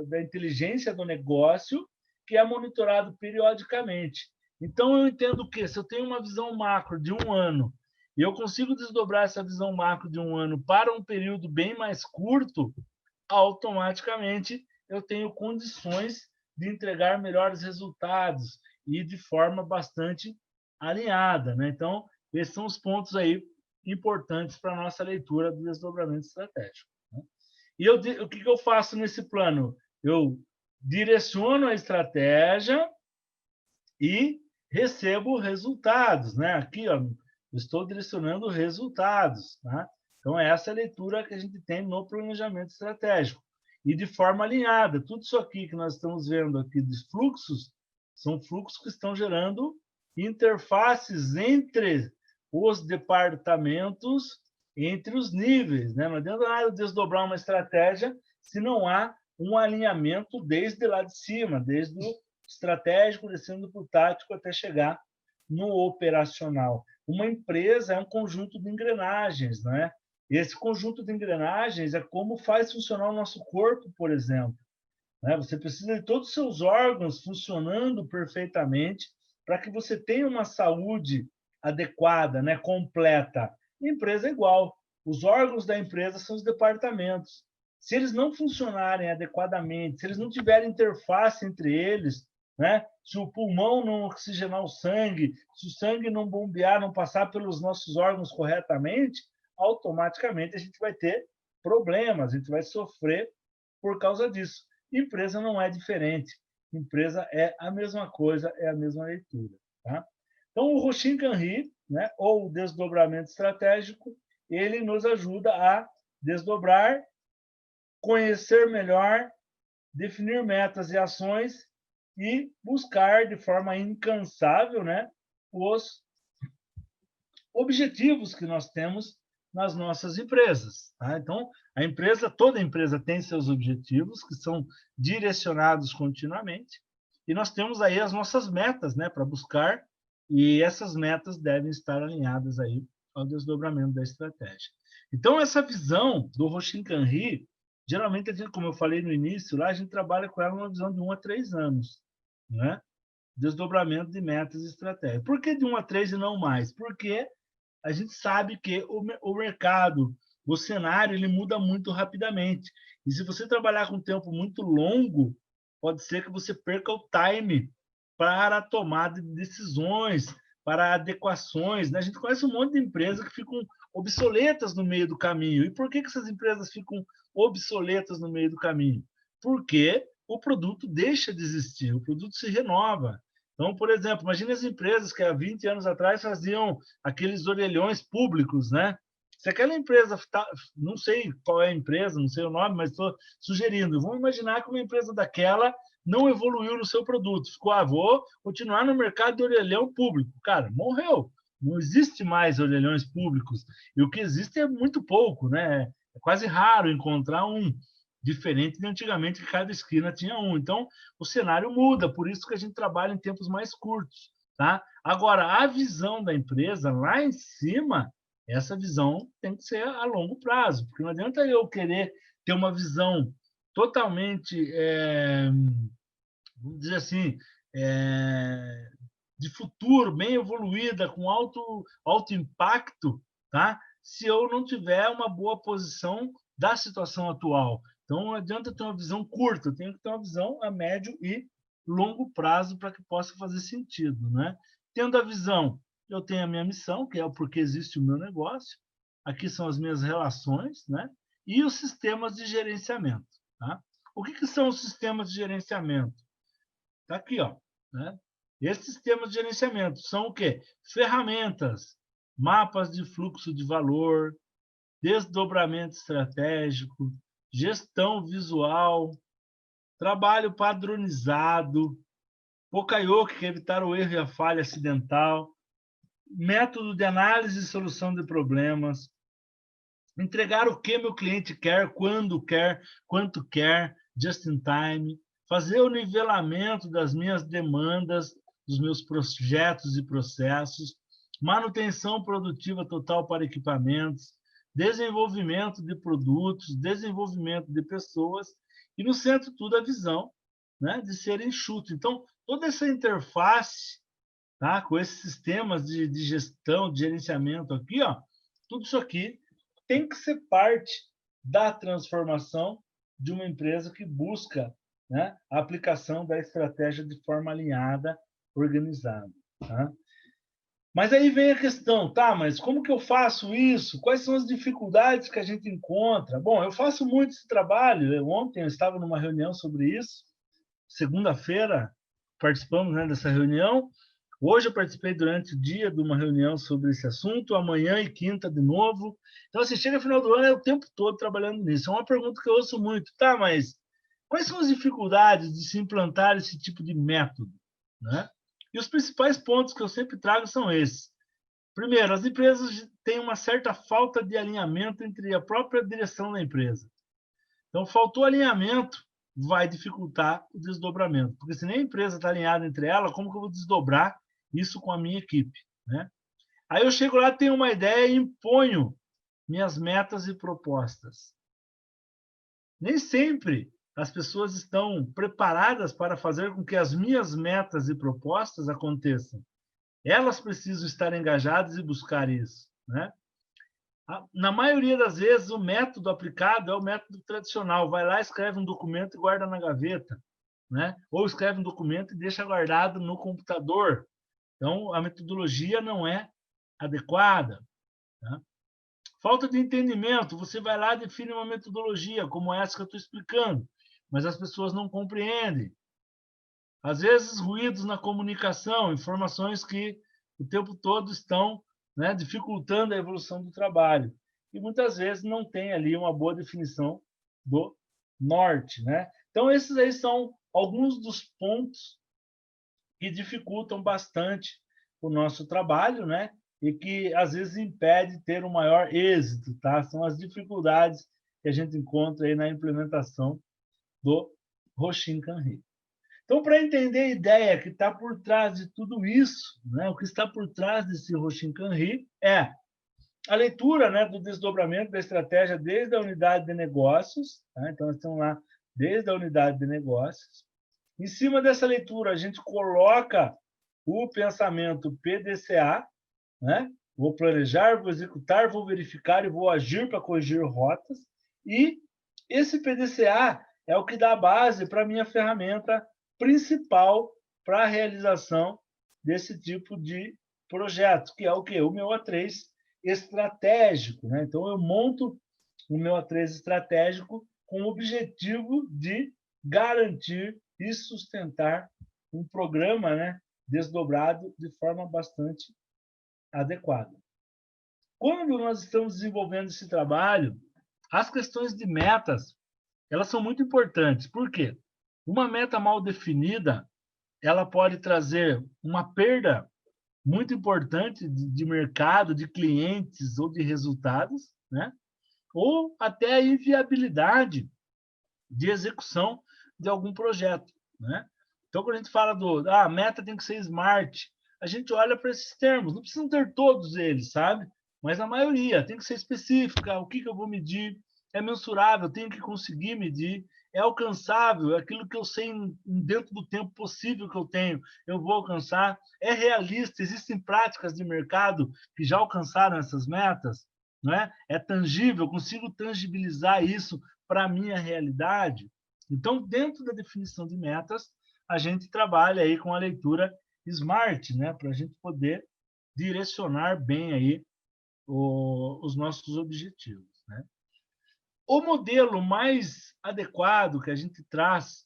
C: da inteligência do negócio, que é monitorado periodicamente. Então, eu entendo que se eu tenho uma visão macro de um ano e eu consigo desdobrar essa visão macro de um ano para um período bem mais curto, automaticamente eu tenho condições de entregar melhores resultados e de forma bastante alinhada. Né? Então, esses são os pontos aí importantes para a nossa leitura do desdobramento estratégico. Né? E o que eu faço nesse plano? Eu direciono a estratégia e recebo resultados. Né? Aqui, ó, eu estou direcionando resultados. Tá? Então, essa é a leitura que a gente tem no planejamento estratégico. E de forma alinhada. Tudo isso aqui que nós estamos vendo aqui dos fluxos, são fluxos que estão gerando interfaces entre os departamentos, entre os níveis. Né? Não adianta nada desdobrar uma estratégia se não há um alinhamento desde lá de cima, desde o estratégico, descendo para o tático até chegar no operacional. Uma empresa é um conjunto de engrenagens, né? Esse conjunto de engrenagens é como faz funcionar o nosso corpo, por exemplo. Né? Você precisa de todos os seus órgãos funcionando perfeitamente para que você tenha uma saúde adequada, né? Completa. A empresa é igual. Os órgãos da empresa são os departamentos. Se eles não funcionarem adequadamente, se eles não tiverem interface entre eles, né? Se o pulmão não oxigenar o sangue, se o sangue não bombear, não passar pelos nossos órgãos corretamente, automaticamente a gente vai ter problemas, a gente vai sofrer por causa disso. Empresa não é diferente. Empresa é a mesma coisa, é a mesma leitura. Tá? Então, o Roshin-Kanri, né, ou o desdobramento estratégico, ele nos ajuda a desdobrar, conhecer melhor, definir metas e ações e buscar de forma incansável, né, os objetivos que nós temos nas nossas empresas. Tá? Então, toda empresa tem seus objetivos que são direcionados continuamente e nós temos aí as nossas metas, né, para buscar, e essas metas devem estar alinhadas aí ao desdobramento da estratégia. Então, essa visão do Roshin-Kanri, geralmente, a gente, como eu falei no início, lá a gente trabalha com ela numa visão de 1 a 3 anos, né? Desdobramento de metas e estratégia. Por que de 1 a 3 e não mais? Porque a gente sabe que o mercado, o cenário, ele muda muito rapidamente. E se você trabalhar com um tempo muito longo, pode ser que você perca o time para a tomada de decisões, para adequações. Né? A gente conhece um monte de empresas que ficam obsoletas no meio do caminho. E por que essas empresas ficam obsoletas no meio do caminho? Porque o produto deixa de existir, o produto se renova. Então, por exemplo, imagine as empresas que há 20 anos atrás faziam aqueles orelhões públicos, né? Se aquela empresa, não sei qual é a empresa, não sei o nome, mas estou sugerindo, vamos imaginar que uma empresa daquela não evoluiu no seu produto, ficou, vou continuar no mercado de orelhão público. Cara, morreu, não existe mais orelhões públicos, e o que existe é muito pouco, né? É quase raro encontrar um Diferente de antigamente, que cada esquina tinha um. Então, o cenário muda, por isso que a gente trabalha em tempos mais curtos. Tá? Agora, a visão da empresa, lá em cima, essa visão tem que ser a longo prazo, porque não adianta eu querer ter uma visão totalmente, vamos dizer assim, de futuro, bem evoluída, com alto impacto, tá? Se eu não tiver uma boa posição da situação atual. Então, não adianta ter uma visão curta, eu tenho que ter uma visão a médio e longo prazo para que possa fazer sentido, né? Tendo a visão, eu tenho a minha missão, que é o porquê existe o meu negócio, aqui são as minhas relações, né? E os sistemas de gerenciamento, tá? O que são os sistemas de gerenciamento? Está aqui, ó, né? Esses sistemas de gerenciamento são o quê? Ferramentas, mapas de fluxo de valor, desdobramento estratégico, gestão visual, trabalho padronizado, Pokayoke, que é evitar o erro e a falha acidental, método de análise e solução de problemas, entregar o que meu cliente quer, quanto quer, just in time, fazer o nivelamento das minhas demandas, dos meus projetos e processos, manutenção produtiva total para equipamentos, desenvolvimento de produtos, desenvolvimento de pessoas e, no centro, tudo a visão, né, de ser enxuto. Então, toda essa interface, tá, com esses sistemas de gestão, de gerenciamento aqui, ó, tudo isso aqui tem que ser parte da transformação de uma empresa que busca, né, a aplicação da estratégia de forma alinhada, organizada. Tá? Mas aí vem a questão, tá, mas como que eu faço isso? Quais são as dificuldades que a gente encontra? Bom, eu faço muito esse trabalho. Ontem eu estava numa reunião sobre isso. Segunda-feira participamos, né, dessa reunião. Hoje eu participei durante o dia de uma reunião sobre esse assunto, amanhã e quinta de novo. Então, assim, chega no final do ano, é o tempo todo trabalhando nisso. É uma pergunta que eu ouço muito, tá, mas quais são as dificuldades de se implantar esse tipo de método, né? E os principais pontos que eu sempre trago são esses. Primeiro, as empresas têm uma certa falta de alinhamento entre a própria direção da empresa. Então, faltou alinhamento, vai dificultar o desdobramento. Porque se nem a empresa está alinhada entre ela, como que eu vou desdobrar isso com a minha equipe, né? Aí eu chego lá, tenho uma ideia e imponho minhas metas e propostas. Nem sempre as pessoas estão preparadas para fazer com que as minhas metas e propostas aconteçam. Elas precisam estar engajadas e buscar isso, né? Na maioria das vezes, o método aplicado é o método tradicional. Vai lá, escreve um documento e guarda na gaveta, né? Ou escreve um documento e deixa guardado no computador. Então, a metodologia não é adequada. Tá? Falta de entendimento. Você vai lá e define uma metodologia, como essa que eu estou explicando, mas as pessoas não compreendem. Às vezes, ruídos na comunicação, informações que o tempo todo estão, né, dificultando a evolução do trabalho. E muitas vezes não tem ali uma boa definição do norte, né? Então, esses aí são alguns dos pontos que dificultam bastante o nosso trabalho, né? E que às vezes impede ter um maior êxito, tá? São as dificuldades que a gente encontra aí na implementação do Hoshinkanri. Então, para entender a ideia que está por trás de tudo isso, né? O que está por trás desse Hoshinkanri é a leitura, né, do desdobramento da estratégia desde a unidade de negócios, tá? Então, nós estamos lá desde a unidade de negócios. Em cima dessa leitura, a gente coloca o pensamento PDCA, né? Vou planejar, vou executar, vou verificar e vou agir para corrigir rotas. E esse PDCA é o que dá a base para a minha ferramenta principal para a realização desse tipo de projeto, que é o quê? O meu A3 estratégico, né? Então, eu monto o meu A3 estratégico com o objetivo de garantir e sustentar um programa, né, desdobrado de forma bastante adequada. Quando nós estamos desenvolvendo esse trabalho, as questões de metas, elas são muito importantes. Por quê? Uma meta mal definida, ela pode trazer uma perda muito importante de mercado, de clientes ou de resultados, né? Ou até a inviabilidade de execução de algum projeto, né? Então, quando a gente fala a meta tem que ser smart, a gente olha para esses termos. Não precisam ter todos eles, sabe? Mas a maioria tem que ser específica. O que eu vou medir? É mensurável, tenho que conseguir medir. É alcançável, é aquilo que eu sei dentro do tempo possível que eu tenho, eu vou alcançar. É realista, existem práticas de mercado que já alcançaram essas metas, não é? É tangível, eu consigo tangibilizar isso para a minha realidade. Então, dentro da definição de metas, a gente trabalha aí com a leitura SMART, né? Para a gente poder direcionar bem aí os nossos objetivos, né? O modelo mais adequado que a gente traz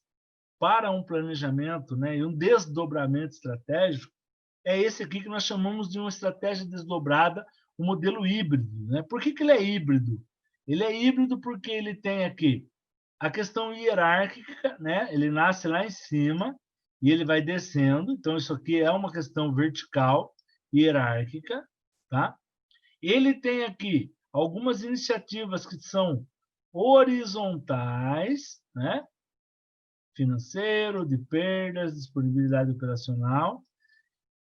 C: para um planejamento, né, e um desdobramento estratégico é esse aqui que nós chamamos de uma estratégia desdobrada, o modelo híbrido, né? Por que ele é híbrido? Ele é híbrido porque ele tem aqui a questão hierárquica, né? Ele nasce lá em cima e ele vai descendo. Então, isso aqui é uma questão vertical, hierárquica, tá? Ele tem aqui algumas iniciativas que são horizontais, né? Financeiro, de perdas, disponibilidade operacional.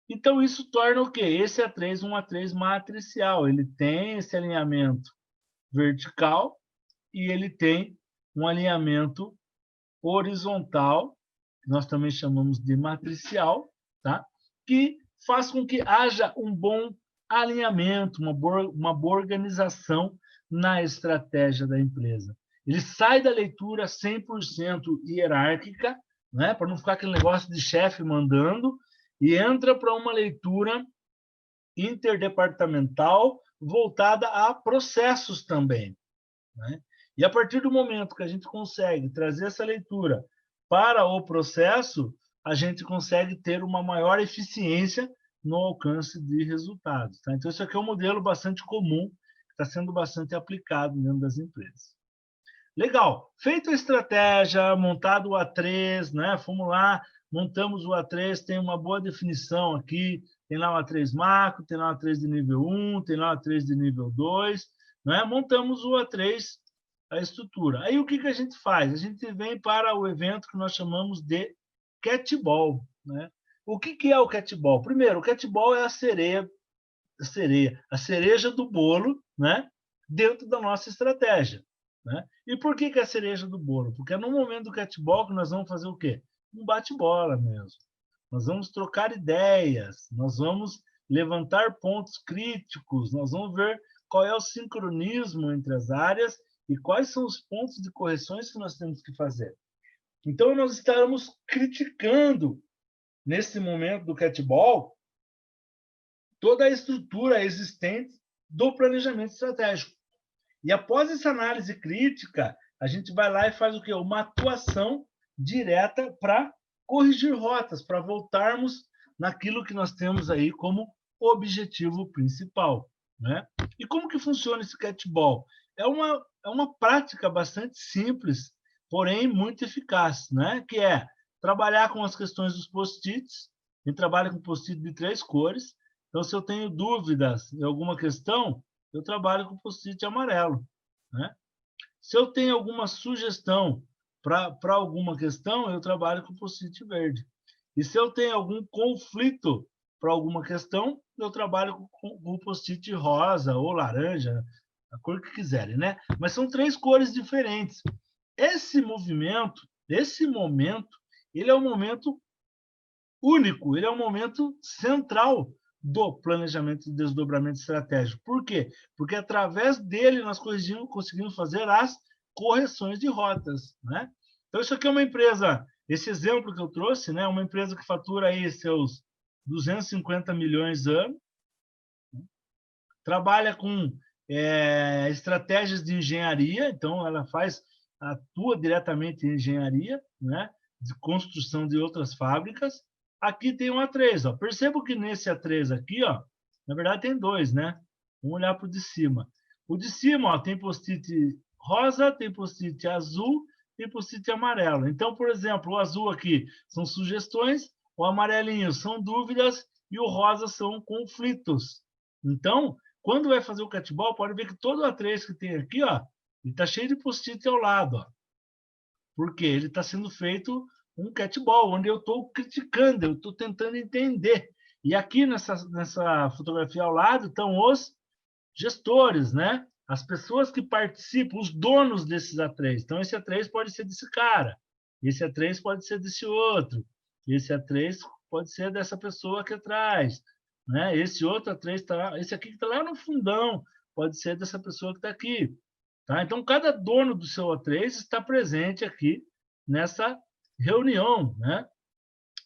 C: Então, isso torna o quê? Esse A3 um A3 matricial. Ele tem esse alinhamento vertical e ele tem um alinhamento horizontal, que nós também chamamos de matricial, tá? Que faz com que haja um bom alinhamento, uma boa organização na estratégia da empresa. Ele sai da leitura 100% hierárquica, né? Para não ficar aquele negócio de chefe mandando, e entra para uma leitura interdepartamental voltada a processos também, né? E a partir do momento que a gente consegue trazer essa leitura para o processo, a gente consegue ter uma maior eficiência no alcance de resultados, tá? Então, isso aqui é um modelo bastante comum, que está sendo bastante aplicado dentro das empresas. Legal. Feita a estratégia, montado o A3, né? Fomos lá, montamos o A3, tem uma boa definição aqui, tem lá o A3 macro, tem lá o A3 de nível 1, tem lá o A3 de nível 2, né? Montamos o A3, a estrutura. Aí o que a gente faz? A gente vem para o evento que nós chamamos de catball, né? O que é o catball? Primeiro, o catball é a cereja do bolo, né? Dentro da nossa estratégia, né? E por que é a cereja do bolo? Porque é no momento do catball que nós vamos fazer o quê? Um bate-bola mesmo. Nós vamos trocar ideias, nós vamos levantar pontos críticos, nós vamos ver qual é o sincronismo entre as áreas e quais são os pontos de correções que nós temos que fazer. Então, nós estamos criticando, nesse momento do catball, toda a estrutura existente do planejamento estratégico. E após essa análise crítica, a gente vai lá e faz o quê? Uma atuação direta para corrigir rotas, para voltarmos naquilo que nós temos aí como objetivo principal, né? E como que funciona esse catball? É uma prática bastante simples, porém muito eficaz, né? Que é trabalhar com as questões dos post-its. A gente trabalha com post-it de 3 cores. Então, se eu tenho dúvidas em alguma questão, eu trabalho com post-it amarelo, né? Se eu tenho alguma sugestão para alguma questão, eu trabalho com post-it verde. E se eu tenho algum conflito para alguma questão, eu trabalho com post-it rosa ou laranja, a cor que quiserem, né? Mas são 3 cores diferentes. Esse movimento, esse momento, ele é um momento único, ele é um momento central do planejamento de desdobramento estratégico. Por quê? Porque através dele nós conseguimos fazer as correções de rotas, né? Então, isso aqui é uma empresa, esse exemplo que eu trouxe, né? Uma empresa que fatura aí seus 250 milhões ano, trabalha com estratégias de engenharia, então ela atua diretamente em engenharia, né? De construção de outras fábricas. Aqui tem um A3, ó. Percebo que nesse A3 aqui, ó, na verdade tem 2, né? Vamos olhar para o de cima. O de cima, ó, tem post-it rosa, tem post-it azul, tem post-it amarelo. Então, por exemplo, o azul aqui são sugestões, o amarelinho são dúvidas e o rosa são conflitos. Então, quando vai fazer o catball, pode ver que todo o A3 que tem aqui, ó, ele está cheio de post-it ao lado, ó. Porque ele está sendo feito um catball, onde eu estou criticando, eu estou tentando entender. E aqui nessa fotografia ao lado estão os gestores, né? As pessoas que participam, os donos desses A3. Então, esse A3 pode ser desse cara, esse A3 pode ser desse outro, esse A3 pode ser dessa pessoa aqui atrás, né? Esse outro A3 tá, esse aqui que está lá no fundão pode ser dessa pessoa que está aqui, tá? Então, cada dono do seu A3 está presente aqui nessa reunião, né?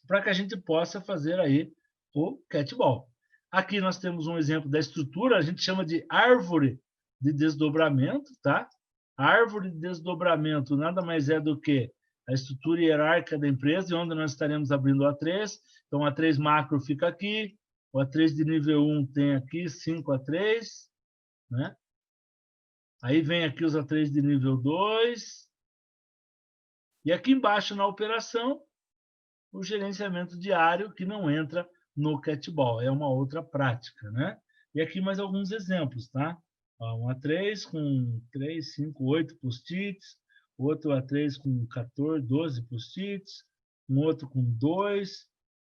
C: Para que a gente possa fazer aí o catball. Aqui nós temos um exemplo da estrutura, a gente chama de árvore de desdobramento, tá? A árvore de desdobramento nada mais é do que a estrutura hierárquica da empresa, onde nós estaremos abrindo o A3. Então, o A3 macro fica aqui, o A3 de nível 1 tem aqui 5 A3, né? Aí vem aqui os A3 de nível 2. E aqui embaixo, na operação, o gerenciamento diário, que não entra no catball, é uma outra prática, né? E aqui mais alguns exemplos, tá? Um A3 com 3, 5, 8 post-its, outro A3 com 14, 12 post-its, um outro com 2,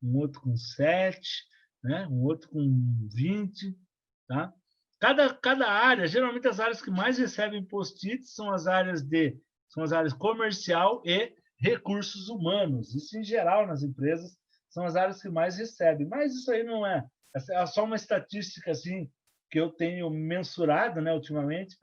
C: um outro com 7, né? Um outro com 20, tá? Cada área, geralmente as áreas que mais recebem post-its são as áreas comercial e recursos humanos. Isso, em geral, nas empresas, são as áreas que mais recebem. Mas isso aí não é só uma estatística assim, que eu tenho mensurado, né, ultimamente,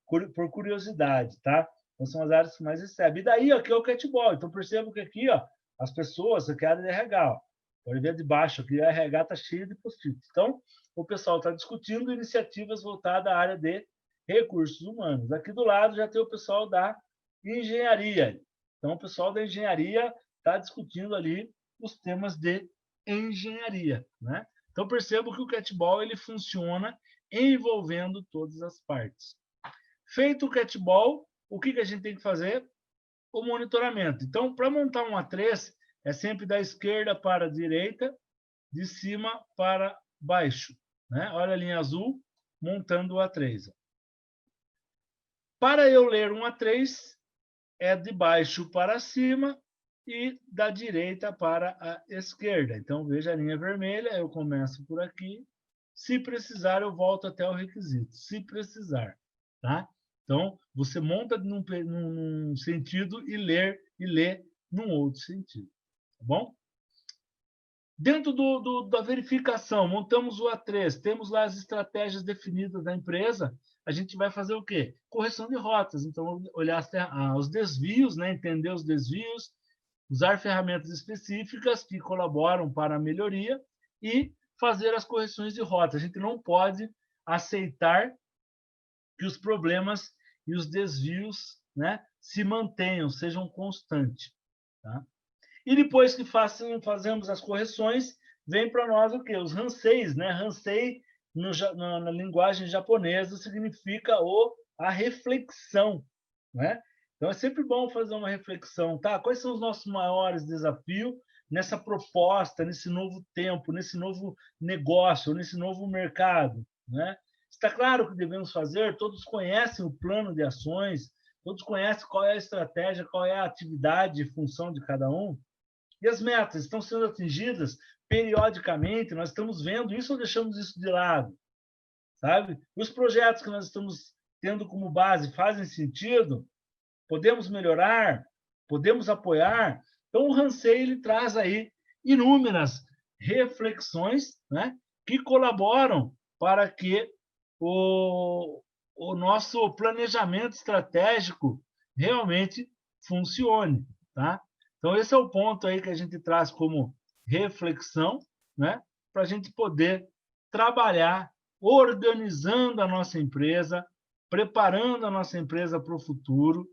C: por curiosidade, tá? Então, são as áreas que mais recebem. E daí, aqui é o catball. Então, percebo que aqui, ó, as pessoas, aqui é a área de RH, ó, pode ver de baixo, aqui a RH está cheia de post-it. Então, o pessoal está discutindo iniciativas voltadas à área de recursos humanos. Aqui do lado já tem o pessoal da engenharia. Então, o pessoal da engenharia está discutindo ali os temas de engenharia, né? Então, percebo que o catball ele funciona envolvendo todas as partes. Feito o catball, o que a gente tem que fazer? O monitoramento. Então, para montar um A3, é sempre da esquerda para a direita, de cima para baixo, né? Olha a linha azul, montando o A3. Para eu ler um A3, é de baixo para cima e da direita para a esquerda. Então, veja a linha vermelha, eu começo por aqui. Se precisar, eu volto até o requisito. Se precisar, tá? Então, você monta num sentido e lê num outro sentido, tá bom? Dentro da verificação, montamos o A3, temos lá as estratégias definidas da empresa, a gente vai fazer o quê? Correção de rotas. Então, olhar os desvios, né? Entender os desvios, usar ferramentas específicas que colaboram para a melhoria e fazer as correções de rota. A gente não pode aceitar que os problemas e os desvios, né, se mantenham, sejam constantes, tá? E depois que fazemos as correções, vem para nós o quê? Os hanseis, né? Hansei, na linguagem japonesa, significa a reflexão, né? Então, é sempre bom fazer uma reflexão, tá? Quais são os nossos maiores desafios nessa proposta, nesse novo tempo, nesse novo negócio, nesse novo mercado, né? Está claro o que devemos fazer, todos conhecem o plano de ações, todos conhecem qual é a estratégia, qual é a atividade e função de cada um. E as metas estão sendo atingidas periodicamente, nós estamos vendo isso ou deixamos isso de lado, sabe? Os projetos que nós estamos tendo como base fazem sentido? Podemos melhorar? Podemos apoiar? Então, o Hansei ele traz aí inúmeras reflexões, né, que colaboram para que o nosso planejamento estratégico realmente funcione, tá? Então, esse é o ponto aí que a gente traz como reflexão, né, para a gente poder trabalhar organizando a nossa empresa, preparando a nossa empresa para o futuro,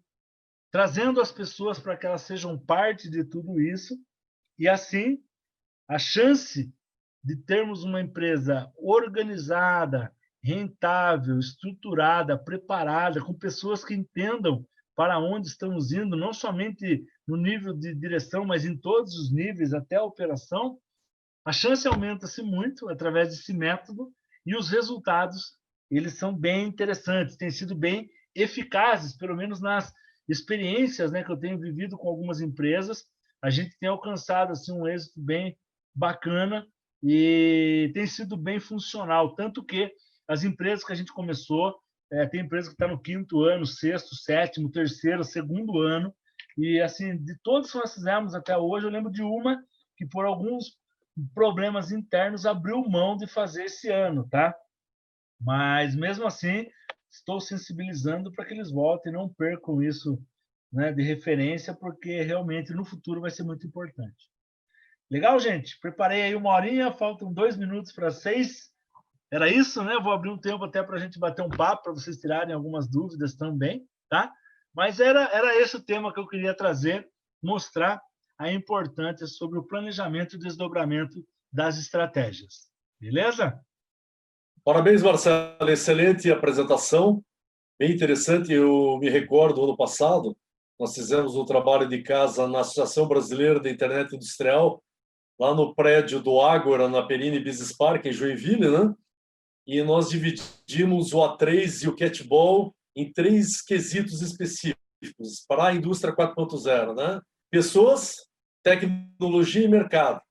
C: trazendo as pessoas para que elas sejam parte de tudo isso, e assim a chance de termos uma empresa organizada, rentável, estruturada, preparada, com pessoas que entendam para onde estamos indo, não somente no nível de direção, mas em todos os níveis, até a operação, a chance aumenta-se muito através desse método e os resultados eles são bem interessantes, têm sido bem eficazes, pelo menos nas experiências, né, que eu tenho vivido com algumas empresas, a gente tem alcançado assim um êxito bem bacana e tem sido bem funcional, tanto que as empresas que a gente começou, tem empresa que está no 5º ano, 6º, 7º, 3º, 2º ano, e assim, de todos que nós fizemos até hoje, eu lembro de uma que por alguns problemas internos abriu mão de fazer esse ano, tá? Mas mesmo assim, estou sensibilizando para que eles voltem e não percam isso, né, de referência, porque realmente no futuro vai ser muito importante. Legal, gente? Preparei aí 1 horinha, faltam 2 minutos para 6. Era isso, né? Vou abrir um tempo até para a gente bater um papo, para vocês tirarem algumas dúvidas também, tá? Mas era esse o tema que eu queria trazer, mostrar a importância sobre o planejamento e desdobramento das estratégias. Beleza?
A: Parabéns, Marcelo. Excelente apresentação, bem interessante. Eu me recordo, ano passado, nós fizemos um trabalho de casa na Associação Brasileira da Internet Industrial, lá no prédio do Ágora, na Perini Business Park, em Joinville, né? E nós dividimos o A3 e o Catball em 3 quesitos específicos para a indústria 4.0, né? Pessoas, tecnologia e mercado.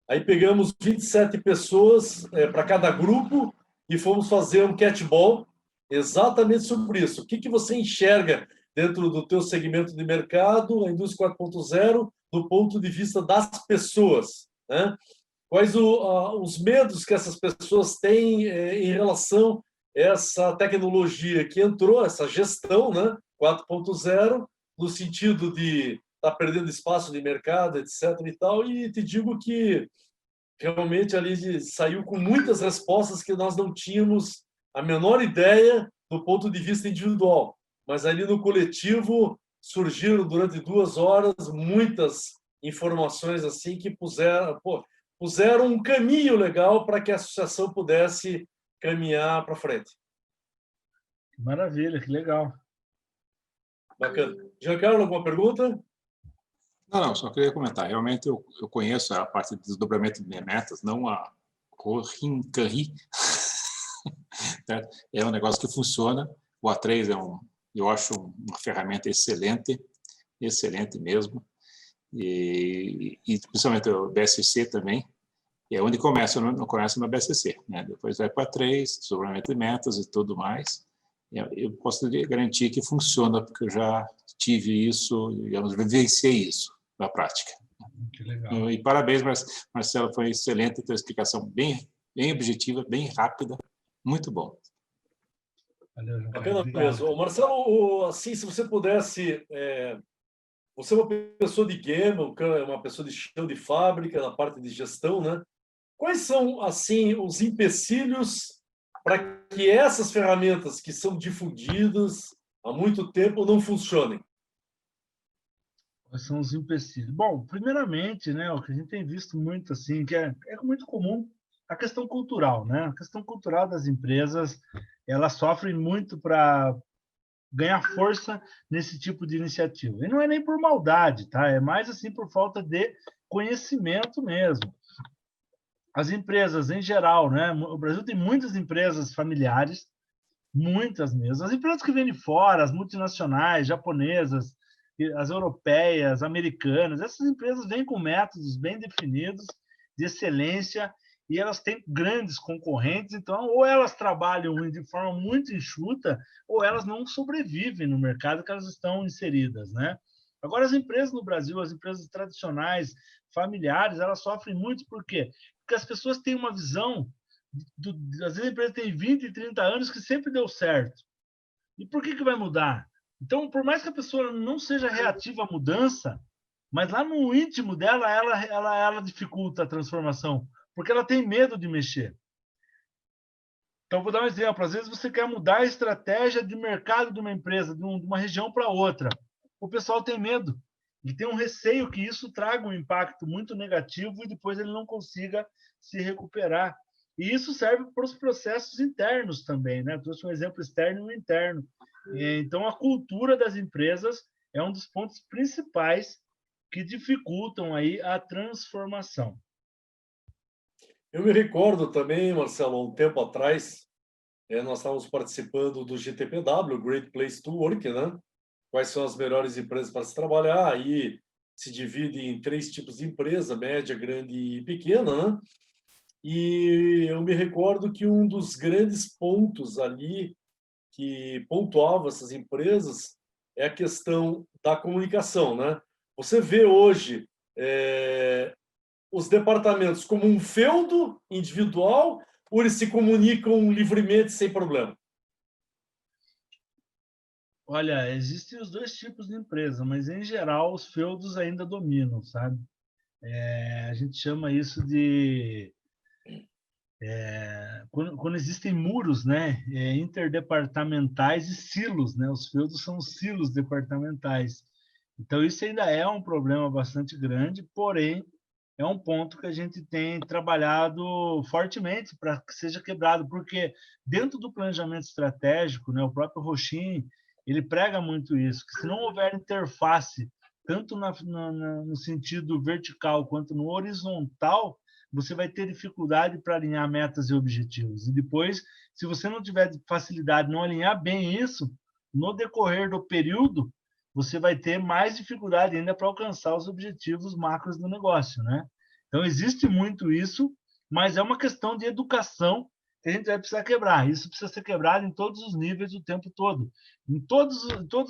A: Aí pegamos 27 pessoas para cada grupo e fomos fazer um catball exatamente sobre isso. O que você enxerga dentro do teu segmento de mercado, a indústria 4.0, do ponto de vista das pessoas, né? Quais os medos que essas pessoas têm em relação a essa tecnologia que entrou, essa gestão, né, 4.0, no sentido de estar perdendo espaço de mercado, etc. e tal, e te digo que realmente ali saiu com muitas respostas que nós não tínhamos a menor ideia do ponto de vista individual, mas ali no coletivo surgiram durante 2 horas muitas informações assim que puseram um caminho legal para que a associação pudesse caminhar para frente.
C: Maravilha, que legal.
A: Bacana. Giancarlo, alguma pergunta?
B: Não, só queria comentar. Realmente eu conheço a parte de desdobramento de metas, não a Corrincari. É um negócio que funciona. O A3 eu acho uma ferramenta excelente, excelente mesmo. E principalmente o BSC também. É onde começa, não começa no BSC, né? Depois vai para A3, desdobramento de metas e tudo mais. Eu posso garantir que funciona, porque eu já tive isso, digamos, vivenciei isso na prática.
C: Que legal.
B: E parabéns, Marcelo, foi excelente a tua explicação, bem objetiva, bem rápida, muito bom.
C: Valeu, João Carlos.
A: Bacana
C: Obrigado.
A: mesmo. Marcelo, assim, se você pudesse, você é uma pessoa de game, uma pessoa de chão de fábrica, na parte de gestão, né? Quais são, assim, os empecilhos para que essas ferramentas que são difundidas há muito tempo não funcionem?
C: Quais são os empecilhos? Bom, primeiramente, né, o que a gente tem visto muito assim, que é muito comum, a questão cultural, né? A questão cultural das empresas, elas sofrem muito para ganhar força nesse tipo de iniciativa. E não é nem por maldade, tá? É mais assim por falta de conhecimento mesmo. As empresas em geral, né? O Brasil tem muitas empresas familiares, muitas mesmo. As empresas que vêm de fora, as multinacionais, japonesas, as europeias, americanas, essas empresas vêm com métodos bem definidos, de excelência, e elas têm grandes concorrentes, então, ou elas trabalham de forma muito enxuta, ou elas não sobrevivem no mercado que elas estão inseridas, né? Agora, as empresas no Brasil, as empresas tradicionais, familiares, elas sofrem muito, por quê? Porque as pessoas têm uma visão, às vezes a empresa tem 20, 30 anos que sempre deu certo. E por que vai mudar? Então, por mais que a pessoa não seja reativa à mudança, mas lá no íntimo dela, ela dificulta a transformação, porque ela tem medo de mexer. Então, vou dar um exemplo. Às vezes você quer mudar a estratégia de mercado de uma empresa, de uma região para outra. O pessoal tem medo. E tem um receio que isso traga um impacto muito negativo e depois ele não consiga se recuperar. E isso serve para os processos internos também, né? Trouxe um exemplo externo e interno. Então, a cultura das empresas é um dos pontos principais que dificultam aí a transformação.
A: Eu me recordo também, Marcelo, um tempo atrás, nós estávamos participando do GTPW, Great Place to Work, né? quais são as melhores empresas para se trabalhar. Aí se divide em 3 tipos de empresa: média, grande e pequena, né? E eu me recordo que um dos grandes pontos ali que pontuava essas empresas é a questão da comunicação, né? Você vê hoje os departamentos como um feudo individual ou eles se comunicam livremente sem problema?
C: Olha, existem os dois tipos de empresa, mas em geral os feudos ainda dominam, sabe? A gente chama isso de quando existem muros, né, interdepartamentais e silos, né? Os feudos são silos departamentais. Então isso ainda é um problema bastante grande, porém é um ponto que a gente tem trabalhado fortemente para que seja quebrado, porque dentro do planejamento estratégico, né, o próprio Rochin, ele prega muito isso, que se não houver interface, tanto no sentido vertical quanto no horizontal, você vai ter dificuldade para alinhar metas e objetivos. E depois, se você não tiver facilidade de não alinhar bem isso, no decorrer do período, você vai ter mais dificuldade ainda para alcançar os objetivos macros do negócio, né? Então, existe muito isso, mas é uma questão de educação que a gente vai precisar quebrar. Isso precisa ser quebrado em todos os níveis o tempo todo. Em todos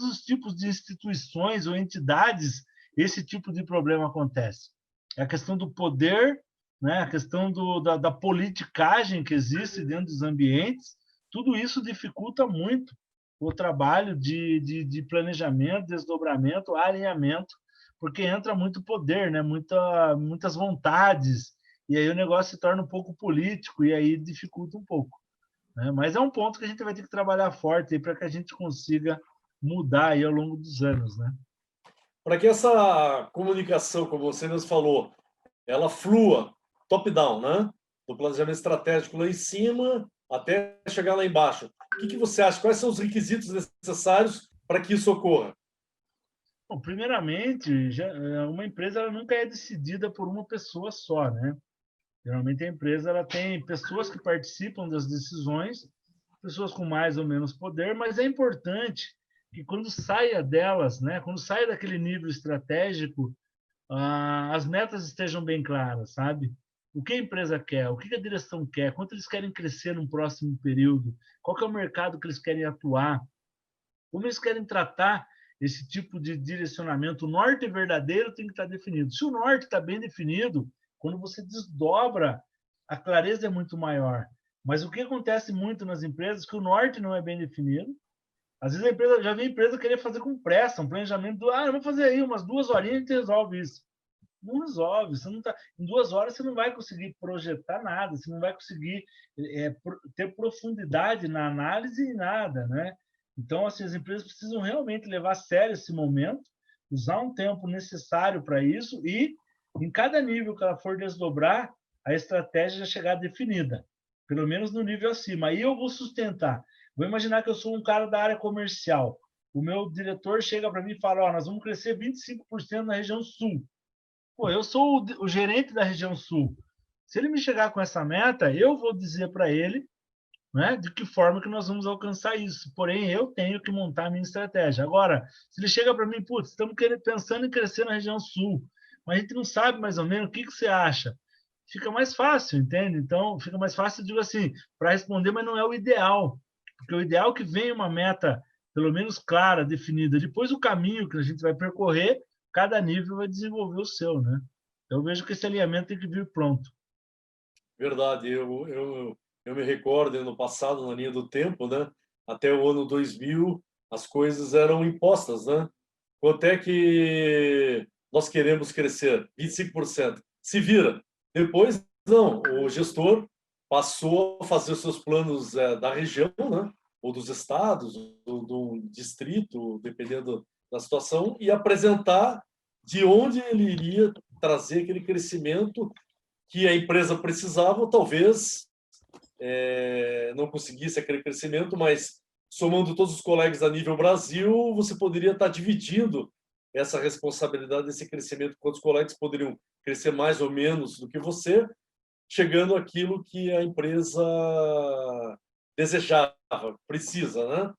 C: os tipos de instituições ou entidades, esse tipo de problema acontece. É a questão do poder, né? A questão da politicagem que existe dentro dos ambientes, tudo isso dificulta muito o trabalho de planejamento, desdobramento, alinhamento, porque entra muito poder, né? Muitas vontades, e aí o negócio se torna um pouco político, e aí dificulta um pouco, né? Mas é um ponto que a gente vai ter que trabalhar forte para que a gente consiga mudar aí ao longo dos anos, né?
A: Para que essa comunicação, como você mesmo falou, ela flua top-down, né? Do planejamento estratégico lá em cima até chegar lá embaixo. O que você acha? Quais são os requisitos necessários para que isso ocorra?
C: Bom, primeiramente, uma empresa ela nunca é decidida por uma pessoa só, né? Geralmente a empresa ela tem pessoas que participam das decisões, pessoas com mais ou menos poder, mas é importante que quando saia delas, né, quando saia daquele nível estratégico, as metas estejam bem claras, sabe? O que a empresa quer, o que a direção quer, quanto eles querem crescer no próximo período, qual que é o mercado que eles querem atuar, como eles querem tratar esse tipo de direcionamento. O norte verdadeiro tem que estar definido. Se o norte está bem definido, quando você desdobra, a clareza é muito maior. Mas o que acontece muito nas empresas é que o norte não é bem definido. Às vezes a empresa, já vi a empresa querer fazer com pressa, um planejamento eu vou fazer aí umas 2 horinhas e a gente resolve isso. Não resolve, você não tá, em 2 horas você não vai conseguir projetar nada, você não vai conseguir ter profundidade na análise e nada, né? Então, assim, as empresas precisam realmente levar a sério esse momento, usar um tempo necessário para isso e, em cada nível que ela for desdobrar, a estratégia já chegar definida, pelo menos no nível acima. Aí eu vou sustentar. Vou imaginar que eu sou um cara da área comercial. O meu diretor chega para mim e fala: nós vamos crescer 25% na região sul. Pô, eu sou o gerente da região sul. Se ele me chegar com essa meta, eu vou dizer para ele, né, de que forma que nós vamos alcançar isso. Porém, eu tenho que montar a minha estratégia. Agora, se ele chega para mim, putz, estamos pensando em crescer na região sul, mas a gente não sabe mais ou menos o que você acha. Fica mais fácil, entende? Então, fica mais fácil, digo assim, para responder, mas não é o ideal. Porque o ideal é que venha uma meta, pelo menos clara, definida. Depois, o caminho que a gente vai percorrer, cada nível vai desenvolver o seu, né? Eu vejo que esse alinhamento tem que vir pronto.
A: Verdade, eu me recordo, no passado, na linha do tempo, né? Até o ano 2000, as coisas eram impostas, né? Quanto é que nós queremos crescer? 25%. Se vira. Depois, não. O gestor passou a fazer os seus planos da região, né? Ou dos estados, do distrito, dependendo da situação, e apresentar de onde ele iria trazer aquele crescimento que a empresa precisava, ou talvez não conseguisse aquele crescimento, mas somando todos os colegas a nível Brasil, você poderia estar dividindo essa responsabilidade desse crescimento, quantos colegas poderiam crescer mais ou menos do que você, chegando àquilo que a empresa desejava, precisa, né?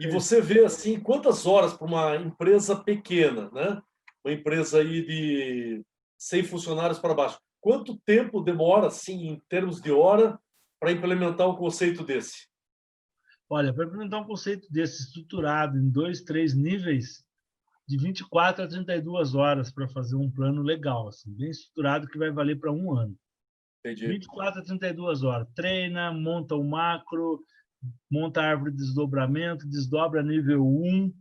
A: E você vê assim quantas horas para uma empresa pequena, né? Uma empresa aí de 100 funcionários para baixo. Quanto tempo demora, assim, em termos de hora, para implementar um conceito desse?
C: Olha, para implementar um conceito desse estruturado em 2, 3 níveis, de 24 a 32 horas para fazer um plano legal, assim, bem estruturado, que vai valer para um ano.
A: Entendi.
C: 24 a 32 horas. Treina, monta o macro, monta a árvore de desdobramento, desdobra nível 1,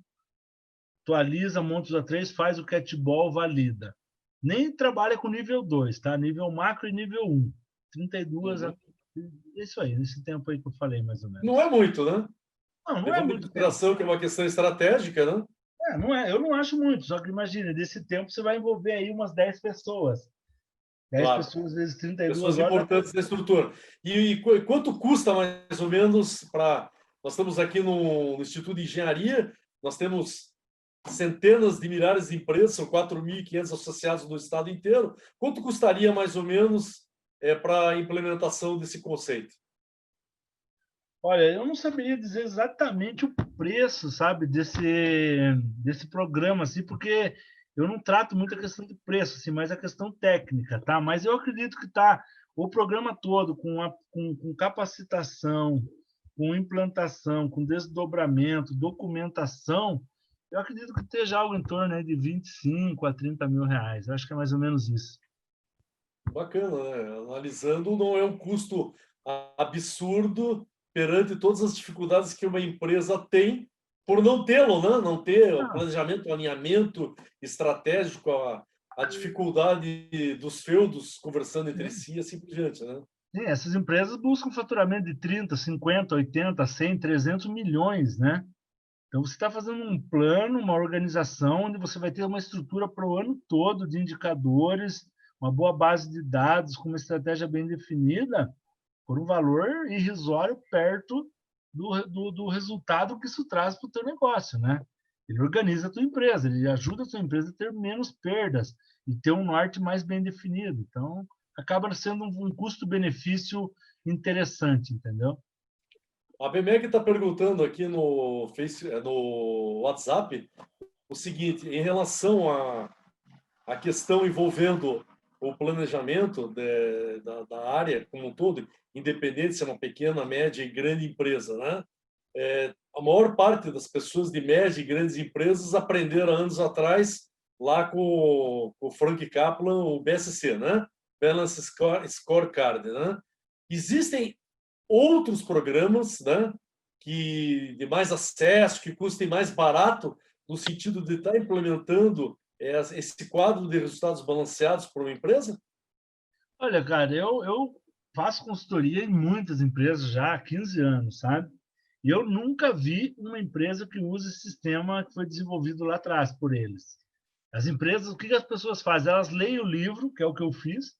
C: atualiza, monta os A3, faz o catball, valida. Nem trabalha com nível 2, tá? Nível macro e nível 1. 32 a... Isso aí, nesse tempo aí que eu falei, mais ou menos.
A: Não é muito, né?
C: Não é
A: Levando em
C: muito tempo.
A: consideração que é uma questão estratégica, né?
C: Não é, eu não acho muito, só que imagina, desse tempo você vai envolver aí umas 10 pessoas. 10
A: Claro.
C: pessoas vezes 32
A: Pessoas
C: horas.
A: importantes da estrutura. E quanto custa mais ou menos para... Nós estamos aqui no Instituto de Engenharia, nós temos centenas de milhares de empresas, são 4.500 associados no estado inteiro. Quanto custaria mais ou menos para a implementação desse conceito?
C: Olha, eu não saberia dizer exatamente o preço, sabe, desse programa, assim, porque eu não trato muito a questão de preço, assim, mas a questão técnica, tá? Mas eu acredito que tá o programa todo com capacitação, com implantação, com desdobramento, documentação, eu acredito que esteja algo em torno aí de 25 a 30 mil reais. Eu acho que é mais ou menos isso.
A: Bacana, né? Analisando, não é um custo absurdo perante todas as dificuldades que uma empresa tem por não tê-lo, né? Não ter o
C: Não,
A: planejamento, o alinhamento estratégico, a dificuldade dos feudos conversando entre
C: sim.
A: si e assim por diante, né?
C: Sim, essas empresas buscam faturamento de 30, 50, 80, 100, 300 milhões, né? Então, você está fazendo um plano, uma organização, onde você vai ter uma estrutura para o ano todo de indicadores, uma boa base de dados, com uma estratégia bem definida, por um valor irrisório perto do resultado que isso traz para o teu negócio, né? Ele organiza a tua empresa, ele ajuda a tua empresa a ter menos perdas e ter um norte mais bem definido. Então, acaba sendo um custo-benefício interessante, entendeu?
A: A BMEG está perguntando aqui no WhatsApp o seguinte, em relação à questão envolvendo o planejamento da área como um todo, independente se é uma pequena, média e grande empresa, né? A maior parte das pessoas de média e grandes empresas aprenderam anos atrás lá com o Frank Kaplan, o BSC, né? Balance Scorecard, né? Existem outros programas, né, que de mais acesso, que custem mais barato, no sentido de estar implementando esse quadro de resultados balanceados por uma empresa?
C: Olha, cara, eu faço consultoria em muitas empresas já há 15 anos, sabe? E eu nunca vi uma empresa que use esse sistema que foi desenvolvido lá atrás por eles. As empresas, o que as pessoas fazem? Elas leem o livro, que é o que eu fiz,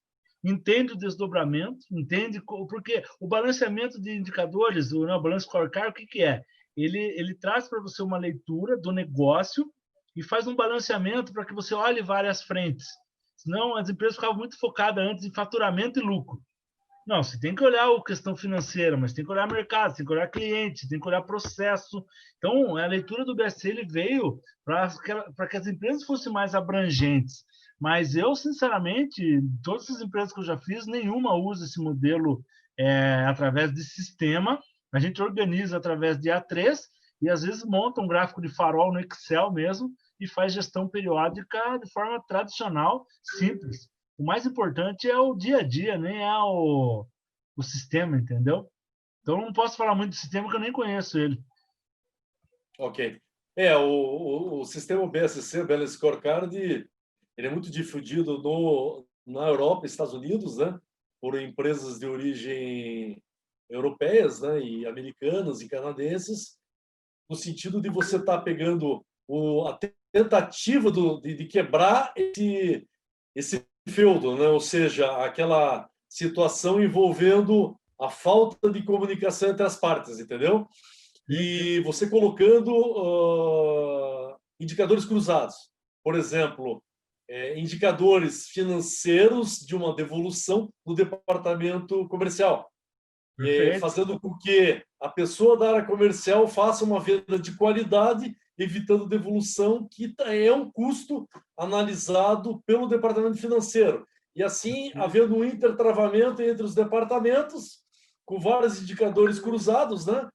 C: entende o desdobramento, entende porque o balanceamento de indicadores, o Balance Scorecard, o que é? Ele traz para você uma leitura do negócio e faz um balanceamento para que você olhe várias frentes. Senão, as empresas ficavam muito focadas antes em faturamento e lucro. Não, você tem que olhar a questão financeira, mas tem que olhar mercado, tem que olhar cliente, tem que olhar processo. Então, a leitura do BSC ele veio para que as empresas fossem mais abrangentes. Mas eu, sinceramente, todas as empresas que eu já fiz, nenhuma usa esse modelo através de sistema. A gente organiza através de A3 e, às vezes, monta um gráfico de farol no Excel mesmo e faz gestão periódica de forma tradicional, simples. O mais importante é o dia a dia, nem é o sistema, entendeu? Então, não posso falar muito do sistema porque eu nem conheço ele.
A: Ok. O sistema BSC, Balance Scorecard, ele é muito difundido na Europa e Estados Unidos, né? Por empresas de origem europeias, né? E americanas e canadenses, no sentido de você estar pegando a tentativa de quebrar esse feudo, né? Ou seja, aquela situação envolvendo a falta de comunicação entre as partes, entendeu?
C: Sim, sim.
A: E você colocando indicadores cruzados. Por exemplo, indicadores financeiros de uma devolução no departamento comercial. fazendo com que a pessoa da área comercial faça uma venda de qualidade, evitando devolução, que é um custo analisado pelo departamento financeiro. E assim, havendo um intertravamento entre os departamentos, com vários indicadores cruzados, né?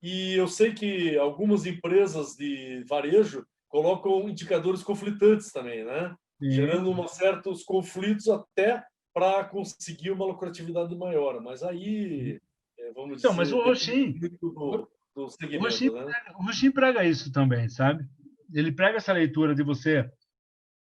A: E eu sei que algumas empresas de varejo colocam indicadores conflitantes também, né? Gerando certos conflitos até para conseguir uma lucratividade maior. Mas aí, vamos dizer,
C: mas o Roxin,
A: do segmento, né?
C: O Roxin prega isso também, sabe? Ele prega essa leitura de você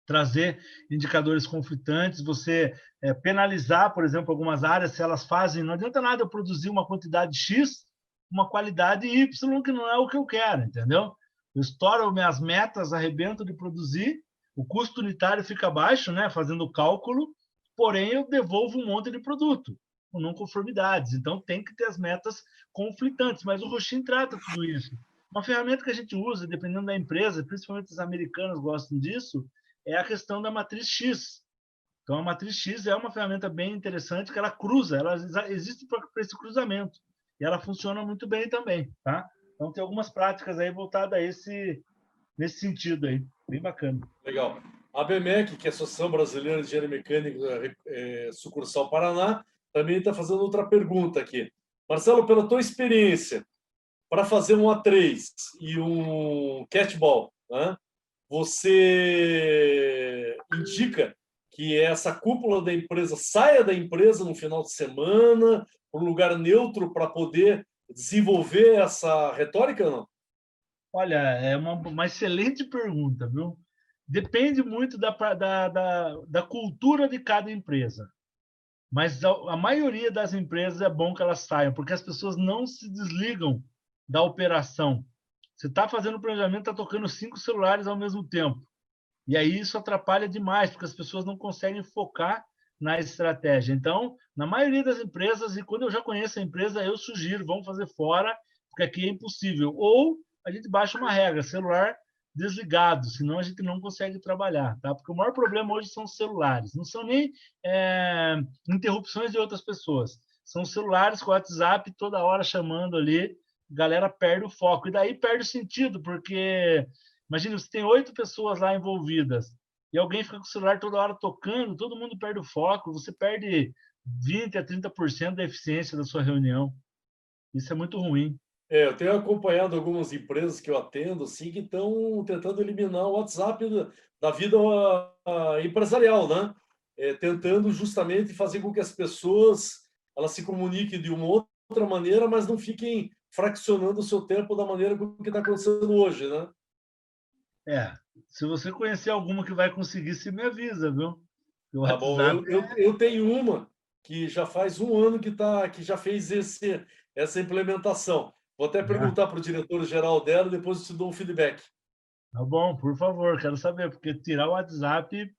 C: trazer indicadores conflitantes, você penalizar, por exemplo, algumas áreas se elas fazem. Não adianta nada eu produzir uma quantidade X, uma qualidade Y, que não é o que eu quero, entendeu? Eu estouro minhas metas, arrebento de produzir, o custo unitário fica baixo, né, fazendo o cálculo, porém eu devolvo um monte de produto com não conformidades. Então tem que ter as metas conflitantes, mas o Roxin trata tudo isso. Uma ferramenta que a gente usa, dependendo da empresa, principalmente os americanos gostam disso, é a questão da matriz X. Então, a matriz X é uma ferramenta bem interessante que ela cruza, ela existe para esse cruzamento. E ela funciona muito bem também, tá? Então, tem algumas práticas aí voltadas a nesse sentido aí. Bem bacana.
A: Legal. A BMEC, que é a Associação Brasileira de Engenharia Mecânica, sucursal Paraná, também está fazendo outra pergunta aqui. Marcelo, pela tua experiência, para fazer um A3 e um catball, né? Você indica que essa cúpula da empresa saia da empresa no final de semana, para um lugar neutro para poder desenvolver essa retórica ou não?
C: Olha, é uma excelente pergunta, viu? Depende muito da cultura de cada empresa. Mas a maioria das empresas é bom que elas saiam, porque as pessoas não se desligam da operação. Você está fazendo o planejamento, está tocando 5 celulares ao mesmo tempo. E aí isso atrapalha demais, porque as pessoas não conseguem focar na estratégia. Então, na maioria das empresas, e quando eu já conheço a empresa, eu sugiro, vamos fazer fora, porque aqui é impossível. Ou a gente baixa uma regra, celular desligado, senão a gente não consegue trabalhar, tá? Porque o maior problema hoje são os celulares, não são nem interrupções de outras pessoas, são celulares com o WhatsApp toda hora chamando ali, a galera perde o foco, e daí perde o sentido, porque imagina, você tem 8 pessoas lá envolvidas e alguém fica com o celular toda hora tocando, todo mundo perde o foco, você perde 20% a 30% da eficiência da sua reunião. Isso é muito ruim.
A: Eu tenho acompanhado algumas empresas que eu atendo assim, que estão tentando eliminar o WhatsApp da vida empresarial, né? Tentando justamente fazer com que as pessoas elas se comuniquem de uma outra maneira, mas não fiquem fraccionando o seu tempo da maneira que está acontecendo hoje, né?
C: Se você conhecer alguma que vai conseguir, você me avisa, viu?
A: O tá bom, eu tenho uma que já faz um ano que já fez essa implementação. Vou até perguntar para o diretor-geral dela, depois eu te dou um feedback.
C: Tá bom, por favor, quero saber, porque tirar o WhatsApp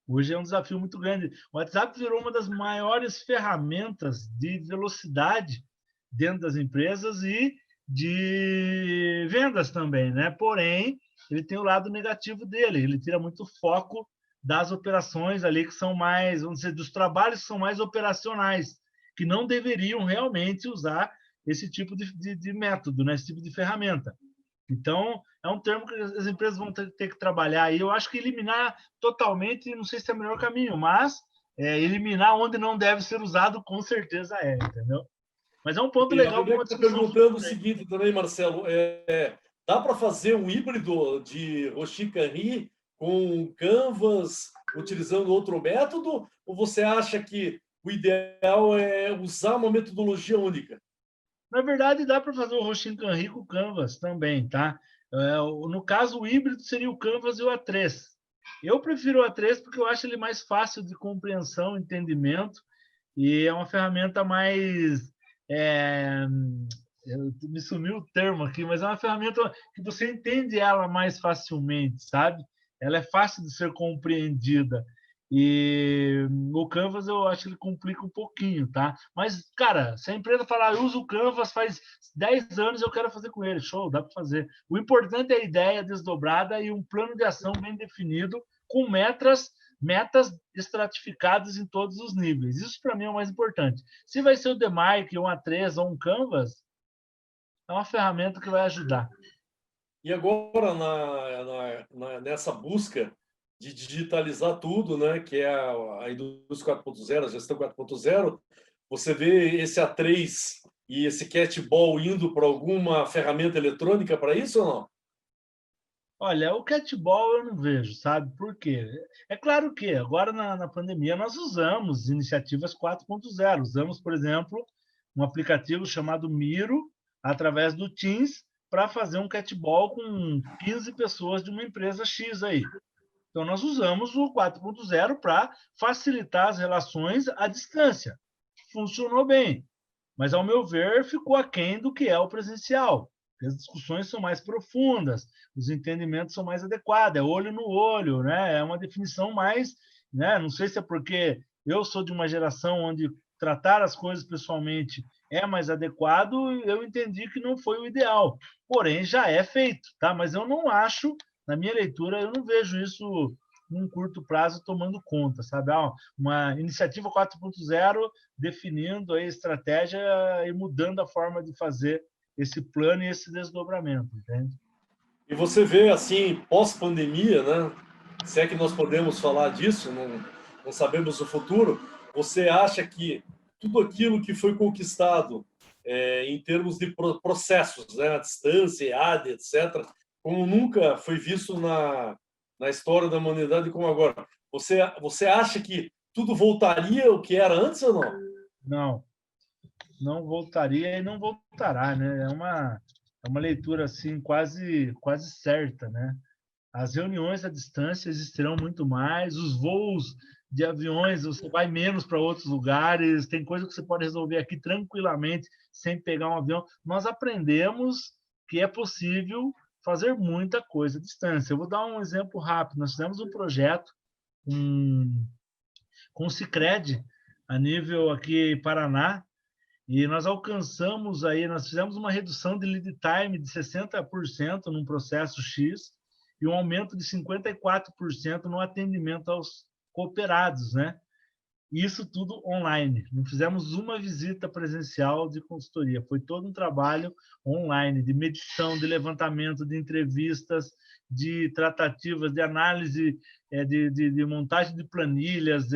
C: hoje é um desafio muito grande. O WhatsApp virou uma das maiores ferramentas de velocidade dentro das empresas e de vendas também, né? Porém, ele tem o lado negativo dele, ele tira muito foco das operações ali que são mais, vamos dizer, dos trabalhos que são mais operacionais, que não deveriam realmente usar esse tipo de método, né? Esse tipo de ferramenta. Então, é um termo que as empresas vão ter que trabalhar. E eu acho que eliminar totalmente, não sei se é o melhor caminho, mas eliminar onde não deve ser usado, com certeza entendeu? Mas é um ponto legal.
A: Eu estou perguntando o seguinte também, Marcelo. Dá para fazer um híbrido de Roxin Canri com Canvas, utilizando outro método? Ou você acha que o ideal é usar uma metodologia única?
C: Na verdade, dá para fazer o Roxin Canri com o Canvas também, tá? No caso, o híbrido seria o Canvas e o A3. Eu prefiro o A3 porque eu acho ele mais fácil de compreensão, entendimento, e é uma ferramenta mais... me sumiu o termo aqui, mas é uma ferramenta que você entende ela mais facilmente, sabe? Ela é fácil de ser compreendida. E o Canvas eu acho que ele complica um pouquinho, tá? Mas, cara, se a empresa falar, eu uso o Canvas faz 10 anos, eu quero fazer com ele, show, dá para fazer. O importante é a ideia desdobrada e um plano de ação bem definido, com metas metas estratificadas em todos os níveis. Isso, para mim, é o mais importante. Se vai ser o DMark, um A3 ou um Canvas, é uma ferramenta que vai ajudar.
A: E agora, nessa busca de digitalizar tudo, né, que é a indústria 4.0, a gestão 4.0, você vê esse A3 e esse Catball indo para alguma ferramenta eletrônica para isso ou não?
C: Olha, o Catball eu não vejo, sabe? Por quê? É claro que agora na pandemia nós usamos iniciativas 4.0. Usamos, por exemplo, um aplicativo chamado Miro, através do Teams, para fazer um Catball com 15 pessoas de uma empresa X aí. Então, nós usamos o 4.0 para facilitar as relações à distância. Funcionou bem, mas, ao meu ver, ficou aquém do que é o presencial. As discussões são mais profundas, os entendimentos são mais adequados, é olho no olho, né? É uma definição mais... Né? Não sei se é porque eu sou de uma geração onde tratar as coisas pessoalmente é mais adequado, eu entendi que não foi o ideal. Porém, já é feito, tá? Mas eu não acho, na minha leitura, eu não vejo isso num curto prazo tomando conta, sabe? Uma iniciativa 4.0 definindo a estratégia e mudando a forma de fazer esse plano e esse desdobramento, entende?
A: E você vê, assim, pós-pandemia, né? Se é que nós podemos falar disso, não sabemos o futuro, você acha que tudo aquilo que foi conquistado em termos de processos, né? A distância, EAD, etc., como nunca foi visto na história da humanidade como agora, você acha que tudo voltaria ao que era antes ou não?
C: Não, não voltaria e não voltará, né? É uma leitura assim quase certa, né? As reuniões à distância existirão muito mais, os voos de aviões, você vai menos para outros lugares, tem coisa que você pode resolver aqui tranquilamente, sem pegar um avião. Nós aprendemos que é possível fazer muita coisa à distância. Eu vou dar um exemplo rápido. Nós fizemos um projeto com o Sicredi, a nível aqui em Paraná, e nós alcançamos aí, nós fizemos uma redução de lead time de 60% num processo X e um aumento de 54% no atendimento aos cooperados, né? Isso tudo online. Não fizemos uma visita presencial de consultoria, foi todo um trabalho online, de medição, de levantamento, de entrevistas, de tratativas, de análise, de montagem de planilhas,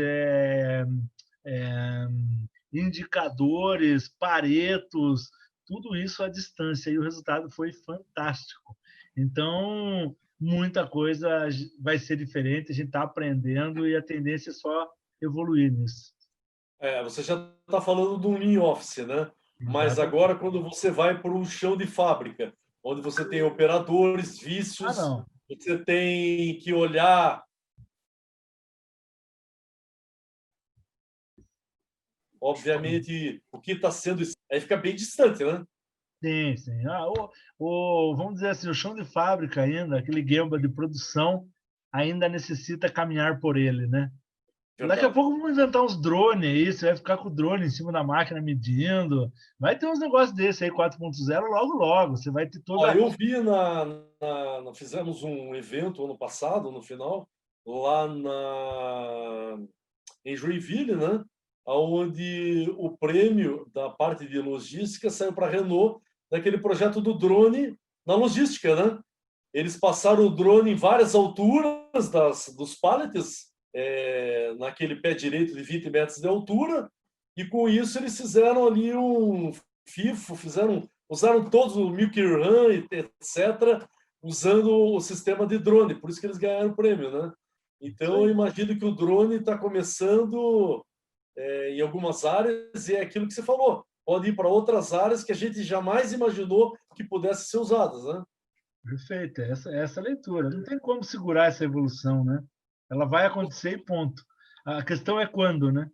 C: indicadores, paretos, tudo isso à distância, e o resultado foi fantástico. Então, muita coisa vai ser diferente, a gente está aprendendo e a tendência é só evoluir nisso.
A: Você já está falando do Lean Office, né? Mas
C: Exatamente.
A: agora, quando você vai para um chão de fábrica, onde você tem operadores, vícios,
C: Não.
A: você tem que olhar, obviamente, o que está sendo... Aí fica bem distante, né?
C: Sim, sim. Vamos dizer assim, o chão de fábrica ainda, aquele Gemba de produção, ainda necessita caminhar por ele, né? Daqui a
A: Verdade.
C: pouco vamos inventar uns drones aí, você vai ficar com o drone em cima da máquina medindo. Vai ter uns negócios desse aí, 4.0, logo, logo. Você vai ter toda...
A: Eu vi nós fizemos um evento ano passado, no final, lá em Joinville, né? Onde o prêmio da parte de logística saiu para a Renault, daquele projeto do drone na logística, né? Eles passaram o drone em várias alturas dos pallets, naquele pé direito de 20 metros de altura, e com isso eles fizeram ali um FIFO, usaram todos o Milky Run, etc., usando o sistema de drone, por isso que eles ganharam o prêmio, né? Então, eu imagino que o drone está começando em algumas áreas, e é aquilo que você falou, pode ir para outras áreas que a gente jamais imaginou que pudessem ser usadas, né?
C: Perfeito, essa leitura. Não tem como segurar essa evolução, né? Ela vai acontecer e ponto. A questão é quando, né?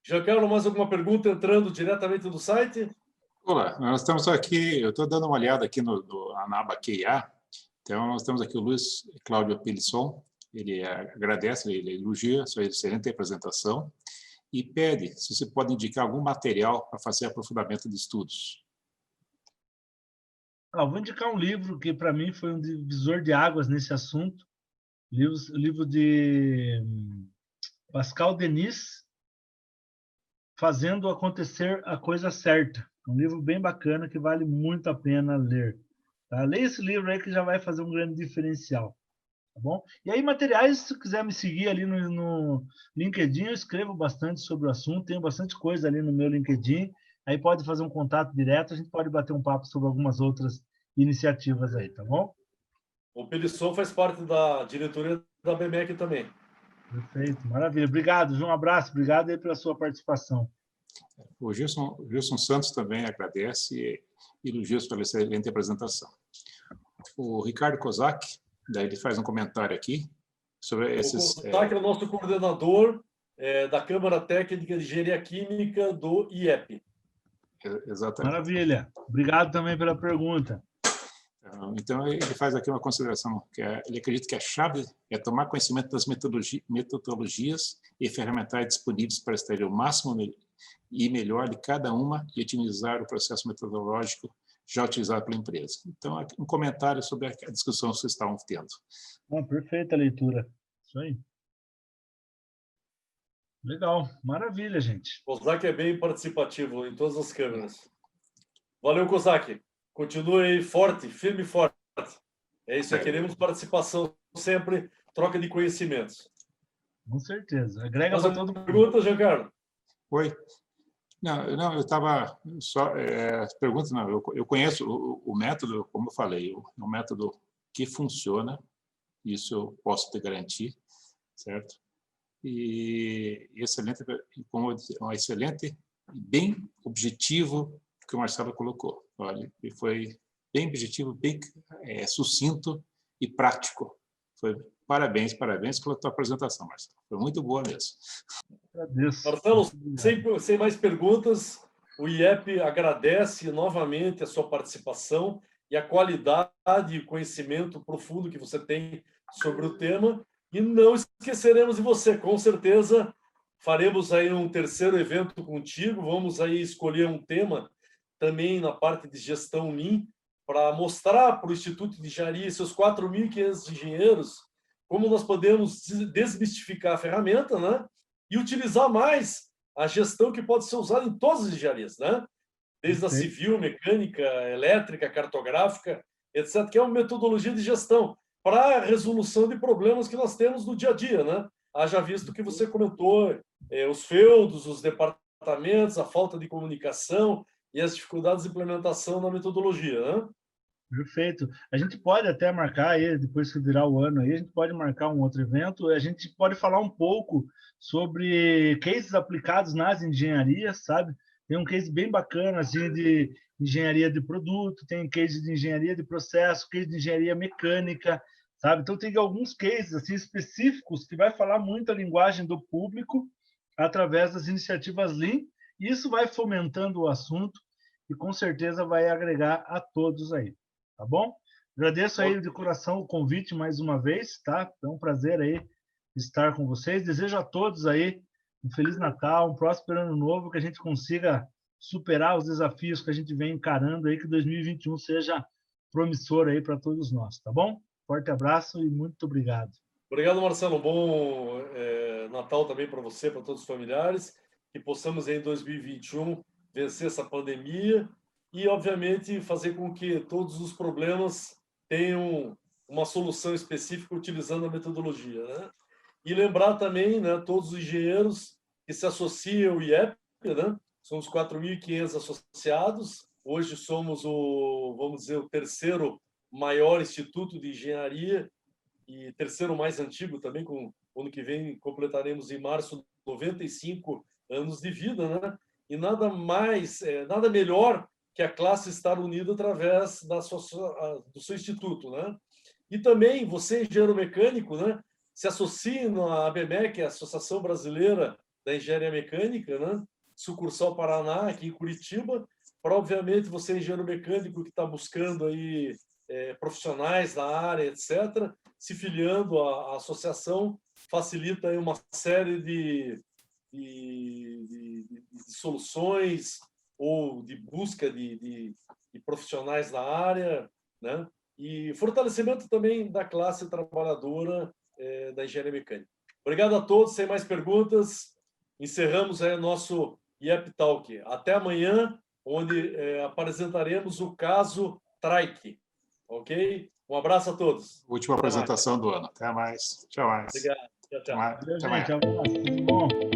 A: Giancarlo, mais alguma pergunta entrando diretamente do site?
B: Olá, nós estamos aqui, eu estou dando uma olhada aqui na aba QIA, então nós temos aqui o Luiz Cláudio Pilisson, ele agradece, ele elogia a sua excelente apresentação e pede se você pode indicar algum material para fazer aprofundamento de estudos.
C: Vou indicar um livro que, para mim, foi um divisor de águas nesse assunto, livro de Pascal Denis, Fazendo Acontecer a Coisa Certa. Um livro bem bacana que vale muito a pena ler. Tá? Leia esse livro aí que já vai fazer um grande diferencial. Tá bom? E aí, materiais, se quiser me seguir ali no LinkedIn, eu escrevo bastante sobre o assunto, tenho bastante coisa ali no meu LinkedIn. Aí pode fazer um contato direto, a gente pode bater um papo sobre algumas outras iniciativas aí, tá bom?
A: O Pelisson faz parte da diretoria da BMEC também.
C: Perfeito, maravilha. Obrigado, João. Um abraço, obrigado aí pela sua participação.
B: O Gilson Santos também agradece e elogios pela excelente apresentação. O Ricardo Kozak, daí ele faz um comentário aqui sobre esses...
A: O Kozak é o nosso coordenador da Câmara Técnica de Engenharia Química do IEP.
B: Exatamente.
C: Maravilha. Obrigado também pela pergunta.
B: Então, ele faz aqui uma consideração, que ele acredita que a chave é tomar conhecimento das metodologias e ferramentais disponíveis para extrair o máximo e melhor de cada uma e otimizar o processo metodológico já utilizado pela empresa. Então, um comentário sobre a discussão que vocês estavam tendo.
C: Perfeita leitura. Isso aí. Legal. Maravilha, gente.
A: O Kozak é bem participativo em todas as câmeras. Valeu, Kozak. Continue aí forte, firme e forte. É isso aí, queremos participação sempre, troca de conhecimentos.
C: Com certeza. Agrega para todo mundo.
A: Pergunta, Giancarlo?
B: Oi. Não, eu estava só... pergunta, não, eu conheço o método, como eu falei, o método que funciona, isso eu posso te garantir, certo? E excelente, como eu disse, um excelente e bem objetivo que o Marcelo colocou. Olha, e foi bem objetivo, bem sucinto e prático. Parabéns pela tua apresentação, Marcelo. Foi muito boa mesmo.
C: Agradeço.
A: Marcelo, sem mais perguntas, o IEP agradece novamente a sua participação e a qualidade e conhecimento profundo que você tem sobre o tema. E não esqueceremos de você, com certeza faremos aí um terceiro evento contigo, vamos aí escolher um tema também na parte de gestão Lean, para mostrar para o Instituto de Engenharia e seus 4.500 engenheiros como nós podemos desmistificar a ferramenta, né? E utilizar mais a gestão que pode ser usada em todas as engenharias, né? Desde a civil, mecânica, elétrica, cartográfica, etc., que é uma metodologia de gestão para a resolução de problemas que nós temos no dia a dia, né? Haja visto que você comentou os feudos, os departamentos, a falta de comunicação e as dificuldades de implementação da metodologia, né?
C: Perfeito. A gente pode até marcar aí, depois que virar o ano aí, a gente pode marcar um outro evento, a gente pode falar um pouco sobre cases aplicados nas engenharias, sabe? Tem um case bem bacana, assim, de engenharia de produto, tem case de engenharia de processo, case de engenharia mecânica, sabe? Então, tem alguns cases, assim, específicos que vai falar muito a linguagem do público através das iniciativas Lean, e isso vai fomentando o assunto e, com certeza, vai agregar a todos aí. Tá bom? Agradeço aí de coração o convite mais uma vez, tá? É um prazer aí estar com vocês. Desejo a todos aí um Feliz Natal, um próspero Ano Novo, que a gente consiga superar os desafios que a gente vem encarando aí, que 2021 seja promissor aí para todos nós, tá bom? Forte abraço e muito obrigado.
A: Obrigado, Marcelo. Bom Natal também para você, para todos os familiares, que possamos em 2021 vencer essa pandemia e, obviamente, fazer com que todos os problemas tenham uma solução específica utilizando a metodologia, né? E lembrar também, né, todos os engenheiros que se associam ao IEP, né? Somos 4.500 associados. Hoje somos vamos dizer, o terceiro maior instituto de engenharia e terceiro mais antigo também, com ano que vem completaremos em março 95 anos de vida, né? E nada mais, nada melhor que a classe estar unida através do seu instituto, né? E também você, engenheiro mecânico, né? Se associe à ABMEC, a Associação Brasileira da Engenharia Mecânica, né? Sucursal Paraná, aqui em Curitiba, para, obviamente, você, engenheiro mecânico que está buscando aí profissionais da área, etc., se filiando à associação, facilita aí uma série de soluções ou de busca de profissionais da área, né? E fortalecimento também da classe trabalhadora da engenharia mecânica. Obrigado a todos. Sem mais perguntas, encerramos aí o nosso IEP Talk. Até amanhã, onde apresentaremos o caso Trike. Ok? Um abraço a todos.
B: Última apresentação do ano. Até mais. Tchau mais.
A: Obrigado. Tchau, tchau.
C: Valeu,
B: Até amanhã.
C: gente. Abraço. Tudo bom?